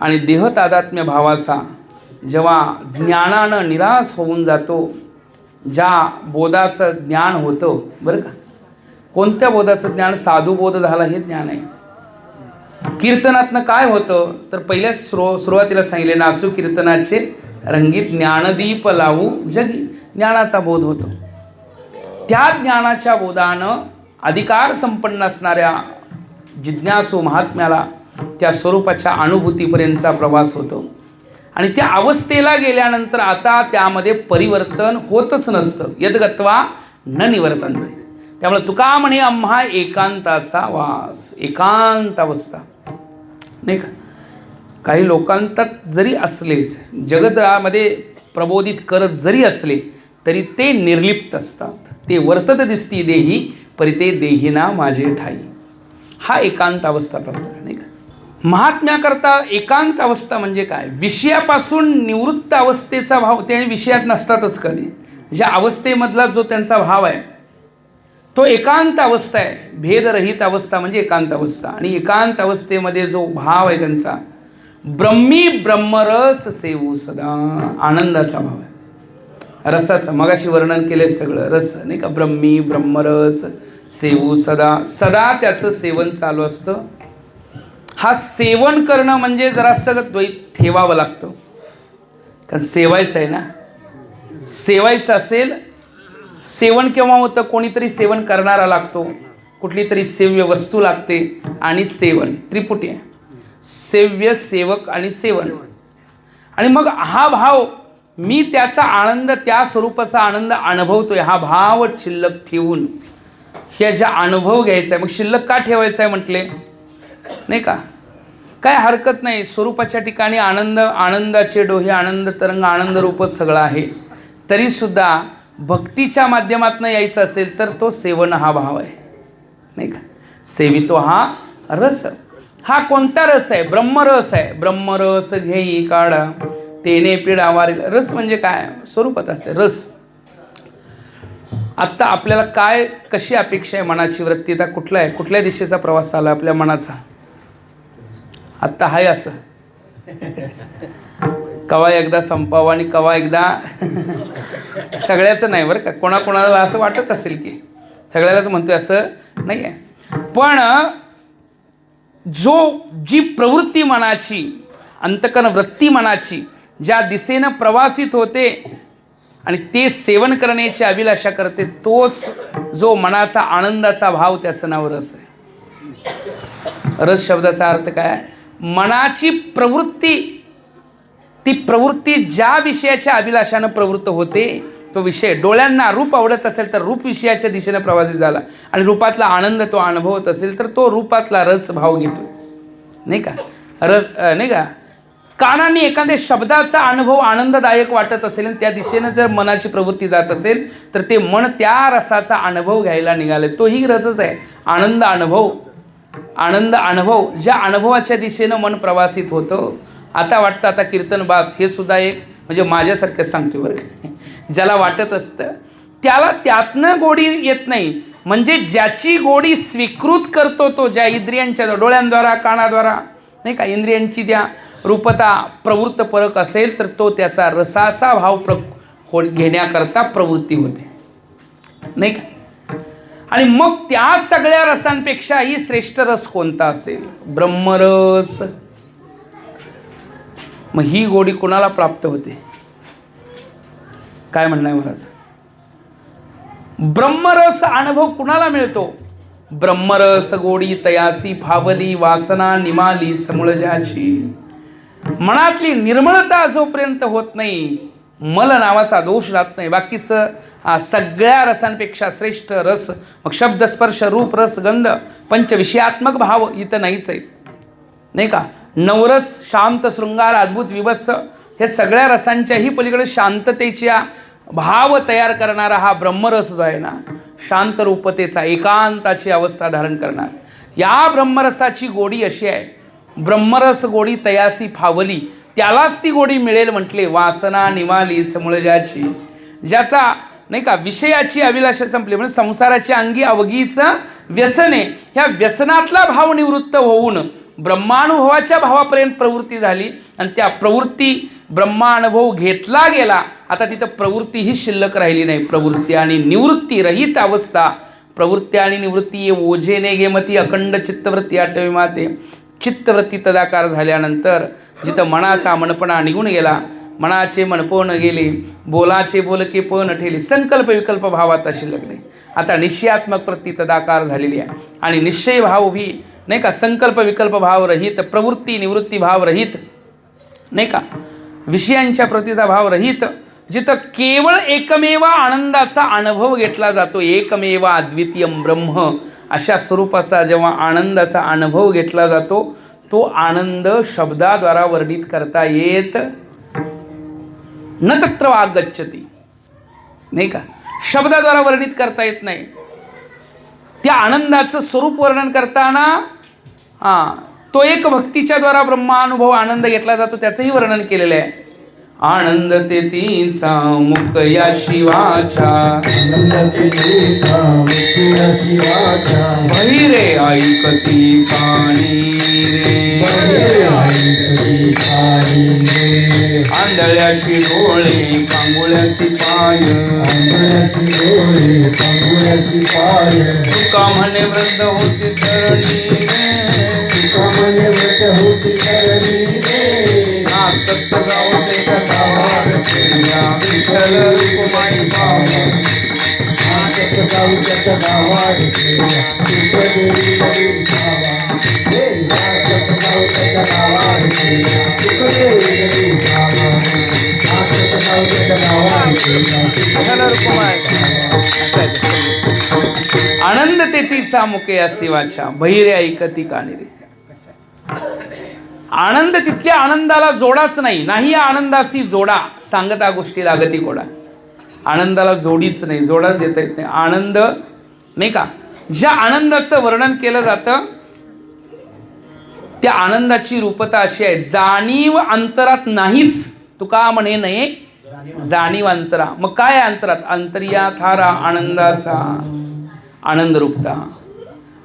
आणि देहतादात्म्य भावाचा जेव्हा ज्ञानानं निराश होऊन जातो, ज्या बोधाचं ज्ञान होतं बरं का, कोणत्या बोधाचं ज्ञान? साधू बोध झाला हे ज्ञान आहे. कीर्तनातनं काय होतं तर पहिल्या सुरुवातीला सांगितले, नाचू कीर्तनाचे रंगीत ज्ञानदीप लावू जगी. ज्ञानाचा बोध होतो. त्या ज्ञानाच्या बोधानं अधिकार संपन्न असणाऱ्या जिज्ञासू महात्म्याला त्या स्वरूपाच्या अनुभूतीपर्यंतचा प्रवास होतो. आणि त्या अवस्थेला गेल्यानंतर आता त्यामध्ये परिवर्तन होतच नसतं. यद्गत्वा न निवर्तन. त्यामुळे तुका म्हणे आम्हा एकांताचा वास, एकांत अवस्था नाही का. काही लोकांतात जरी असले, जगतामध्ये प्रबोधित करत जरी असले तरी ते निर्लिप्त असतात. ते वर्तत दिसती देही, परी ते देहिना माझे ठाई. हा एकांत अवस्था प्राप्त झाला नाही का. महात्म्याकरता एकांत अवस्था म्हणजे काय? विषयापासून निवृत्त अवस्थेचा भाव ते विषयात नसतातच कधी. ज्या अवस्थेमधला जो त्यांचा भाव आहे तो एकांत अवस्था आहे. भेदरहित अवस्था म्हणजे एकांत अवस्था. आणि एकांत अवस्थेमध्ये जो भाव आहे त्यांचा ब्रह्मी ब्रह्मरस सेवू सदा, आनंदाचा भाव आहे. रसाचं मगाशी वर्णन केले सगळं, रस नाही का. ब्रह्मी ब्रह्मरस सेवू सदा, सदा त्याचं सेवन चालू असतं. हा सेवन करणं म्हणजे जरासं द्वैत ठेवावं लागतं, कारण सेवायचं आहे ना. सेवायचं असेल, सेवन केव्हा होतं? कोणीतरी सेवन करणारा लागतो, कुठली तरी सेव्य वस्तू लागते आणि सेवन, त्रिपुटी आहे. सेव्य, सेवक आणि सेवन. आणि मग हा भाव, मी त्याचा आनंद, त्या स्वरूपाचा आनंद अनुभवतोय, हा भाव शिल्लक ठेवून ह्याचा अनुभव घ्यायचा आहे. मग शिल्लक का ठेवायचा आहे म्हटले नाही का. काय हरकत नाही, स्वरूपाच्या ठिकाणी आनंद, आनंदाचे डोहे, आनंद तरंग, आनंद रूपच सगळं आहे. तरीसुद्धा भक्तीच्या माध्यमातून यायचं असेल तर तो सेवन हा भाव आहे नाही का. सेवितो हा रस. हा कोणता रस आहे? ब्रह्मरस आहे. ब्रह्मरस घेई काढा तेने पिढा वारेल. रस म्हणजे काय? स्वरूपात असते रस. आत्ता आपल्याला काय, कशी अपेक्षा आहे मनाची वृत्ती? आता कुठला आहे, कुठल्या दिशेचा प्रवास चालला आपल्या मनाचा? आत्ता आहे असं, कवा एकदा संपावं आणि कवा एकदा सगळ्याचं नाही बरं का. कोणाकोणाला असं वाटत असेल की सगळ्यालाच म्हणतोय असं नाही आहे. पण जी प्रवृत्ती मनाची, अंतकरण वृत्ती मनाची ज्या दिशेनं प्रवासित होते आणि ते सेवन करण्याची अभिलाषा करते, तोच जो मनाचा आनंदाचा भाव, त्याचं नाव रस आहे. रस शब्दाचा अर्थ काय? मनाची प्रवृत्ती, ती प्रवृत्ती ज्या विषयाच्या अभिलाषानं प्रवृत्त होते, तो विषय. डोळ्यांना रूप आवडत असेल तर रूप विषयाच्या दिशेनं प्रवासित झाला आणि रूपातला आनंद तो अनुभवत असेल तर तो रूपातला रस भाव घेतो नाही का. रस नाही का. कानाने एखाद्या शब्दाचा अनुभव आनंददायक वाटत असेल आणि त्या दिशेनं जर मनाची प्रवृत्ती जात असेल तर ते मन त्या रसाचा अनुभव घ्यायला निघाले. तोही रसच आहे. आनंद अनुभव, आनंद अनुभव, ज्या अनुभवाच्या दिशेनं मन प्रवासित होतं. आता वाटतं आता कीर्तन बास, हे सुद्धा एक म्हणजे माझ्यासारखं सांगतो बरं. ज्याला वाटत असतं त्याला त्यातनं गोडी येत नाही. म्हणजे ज्याची गोडी स्वीकृत करतो तो, ज्या इंद्रियांच्या डोळ्यांद्वारा, कानाद्वारा नाही का, इंद्रियांची ज्या रूपता प्रवृत्त परक असेल तर तो त्याचा रसाचा भाव घेण्याकरता प्रवृत्ती होते नाही का. आणि मग त्या सगळ्या रसांपेक्षाही श्रेष्ठ रस कोणता असेल? ब्रह्मरस. मग ही गोडी कोणाला प्राप्त होते? काय म्हणणं आहे महाराज? ब्रह्मरस अनुभव कुणाला मिळतो? ब्रह्मरस गोडी तयासी फावली वासना निमाली समूळजाची. मनातली निर्मळता जोपर्यंत होत नाही, मल नावाचा दोष राहत नाही, बाकी सगळ्या रसांपेक्षा श्रेष्ठ रस मग शब्द स्पर्श रूप रस गंध पंचविषयात्मक भाव इथं नाहीच आहेत, नाही का. नवरस शांत शृंगार अद्भुत विभत्स हे सगळ्या रसांच्याही पलीकडे शांततेच्या भाव तयार करणारा हा ब्रह्मरस जो आहे ना, शांत रूपतेचा एकांताची अवस्था धारण करणार. या ब्रह्मरसाची गोडी अशी आहे, ब्रह्मरस गोडी तयासी फावली, त्यालाच ती गोडी मिळेल म्हटले. वासना निमाली समूळजाची, ज्याचा नाही का विषयाची अभिलाषा संपली म्हणजे संसाराची अंगी अवघीचं व्यसने, ह्या व्यसनातला भाव निवृत्त होऊन ब्रह्मानुभवाच्या भावापर्यंत प्रवृत्ती झाली आणि त्या प्रवृत्ती ब्रह्मानुभव घेतला गेला. आता तिथं प्रवृत्तीही शिल्लक राहिली नाही. प्रवृत्ती आणि निवृत्ती रहित अवस्था. प्रवृत्ती आणि निवृत्ती ये ओझेने घेमती अखंड चित्तवृत्ती आठवी माते. चित्तवृत्ती तदाकार झाल्यानंतर जिथं मनाचा मनपणा निघून गेला, मनाचे मनपोन गेले, बोलाचे बोलके पण ठेले, संकल्प विकल्प भाव आता शिल्लक नाही. आता निश्चयात्मक वृत्ती तदाकार झालेली आहे आणि निश्चय भाव भी नाही का, संकल्प विकल्प भाव रहित, प्रवृत्ती निवृत्ती भाव रहित, नाही का, विषयांच्या प्रतीचा भाव रहित, जिथं केवळ एकमेव आनंदाचा अनुभव घेतला जातो. एकमेव अद्वितीयम ब्रह्म अशा स्वरूपाचा जेव्हा आनंदाचा अनुभव घेतला जातो, तो आनंद शब्दाद्वारा वर्णित करता येत न तत्र वागच्छती, नाही का, शब्दाद्वारा वर्णित करता येत नाही. त्या आनंदाचं स्वरूप वर्णन करताना तो एक भक्तीच्या द्वारा ब्रह्मानुभव आनंद घेतला जातो, त्याचंही वर्णन केलेलं आहे. आनंद तेतीचा मुख या शिवाच्या, बहिरे ऐकती कानी रे, आंधळ्याशी डोळे कांगुळ्याची पाय, तुका म्हणे वृद्ध होती तरणी रे, सत्य गावते गावात विठ्ठल रुक्माई पावा, आनंद तेतीचा मुके या शिवाच्या, बहिरे ऐकती कानी रे. आनंद तिथल्या आनंदाला जोडाच नाही, नाही या आनंदाशी जोडा, सांगता गोष्टी लागती कोडा. आनंदाला जोडीच नाही, जोडाच देता येत नाही. आनंद नाही का, ज्या आनंदाचं वर्णन केलं जातं त्या आनंदाची रूपता अशी आहे, जाणीव अंतरात नाहीच, तुका म्हणे नये जाणीव अंतरा. मग काय अंतरात? अंतर्या थारा आनंदाचा आनंद रूपता,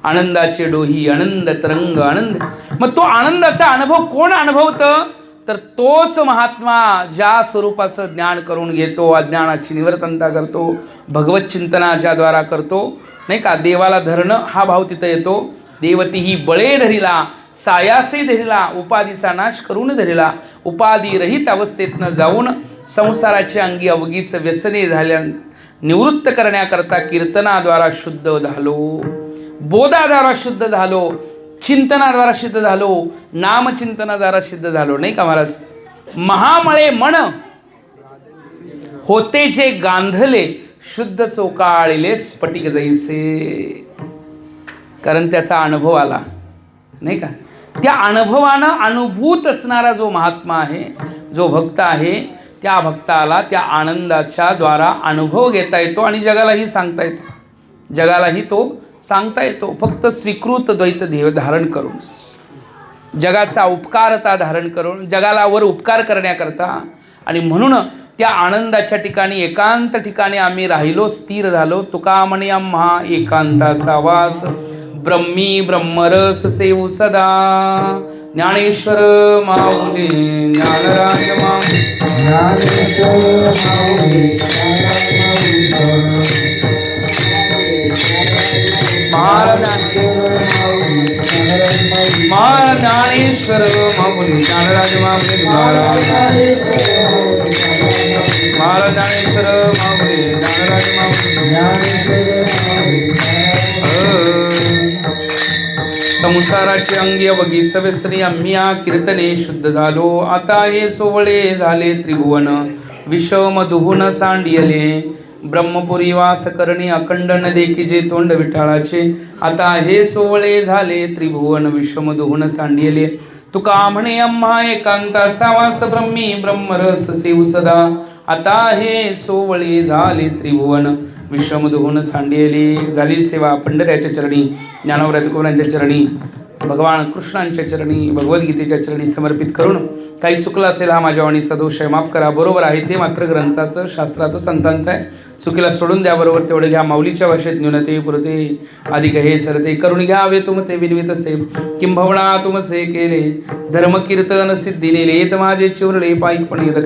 आनंदाचे डोही आनंद तरंग आनंद. मग तो आनंदाचा अनुभव कोण अनुभवतं? तर तोच महात्मा ज्या स्वरूपाचं ज्ञान करून घेतो, अज्ञानाची निवर्तनता करतो, भगवत चिंतनाच्या द्वारा करतो, नाही का. देवाला धरणं हा भाव तिथं येतो. देवतीही बळे धरिला सायासे धरिला, उपाधीचा नाश करून धरिला. उपाधिरहित अवस्थेतनं जाऊन संसाराची अंगी अवघीच व्यसने झाल्या निवृत्त करण्याकरता कीर्तनाद्वारा शुद्ध झालो, बोधाद्वारा शुद्ध झालो, चिंतनाद्वारा शुद्ध झालो, नामचिंतनाद्वारा शुद्ध झालो, नाही का महाराज. महामळे मन होते जे गांधले, शुद्ध चोकाळिले स्फटिक जैसे. कारण त्याचा अनुभव आला, नाही का. त्या अनुभवानं अनुभूत असणारा जो महात्मा आहे, जो भक्त आहे, त्या भक्ताला त्या आनंदाच्या द्वारा अनुभव घेता येतो आणि जगालाही सांगता येतो. जगालाही तो सांगता येतो, फक्त स्वीकृत द्वैत देव धारण करून, जगाचा उपकारता धारण करून, जगाला वर उपकार करण्याकरता. आणि म्हणून त्या आनंदाच्या ठिकाणी एकांत ठिकाणी आम्ही राहिलो, स्थिर झालो. तुका म्हणे आम्हा एकांताचा वास, ब्रह्मी ब्रह्मरस सेवू सदा. ज्ञानेश्वर माऊली ज्ञानराज ज्ञानेश्वर माऊली ज्ञानराज माऊली महाराज ज्ञानेश्वर माऊली ज्ञानराज माऊली. संसाराचे अंगी अवघीच व्यसनी आम्ही या कीर्तने शुद्ध झालो. आता हे सोवळे झाले त्रिभुवन विषम दुहून सांडियले. ब्रह्मपुरी वास करणी अखंड नदे जे तोंड विठाळाचे. आता हे सोवळे झाले त्रिभुवन विषम दुहून सांडियले. तुका म्हणे आम्हा एकांताचा वास ब्रह्मी ब्रह्मरस सेवू सदा. आता हे सोवळे झाले त्रिभुवन विषम दुहून सांडियले. झाली सेवा पंढऱ्याच्या चरणी, ज्ञानोबा तुकोबांच्या चरणी, भगवान कृष्णांच्या चरणी, भगवद्गीतेच्या चरणी समर्पित करून काही चुकलं असेल हा माझ्या वाणीचा दोष आहे, माफ करा. बरोबर आहे ते मात्र ग्रंथाचं शास्त्राचं संतांचं आहे. चुकीला सोडून द्या, बरोबर तेवढं घ्या. माऊलीच्या भाषेत न्यूनते पुरते अधिक हे सरते करून घ्यावे तुम ते विनवितसे. किंभवणा तुमसे केले धर्मकीर्तन सिद्धी नेले. येत माझे चिवरले पायीक पण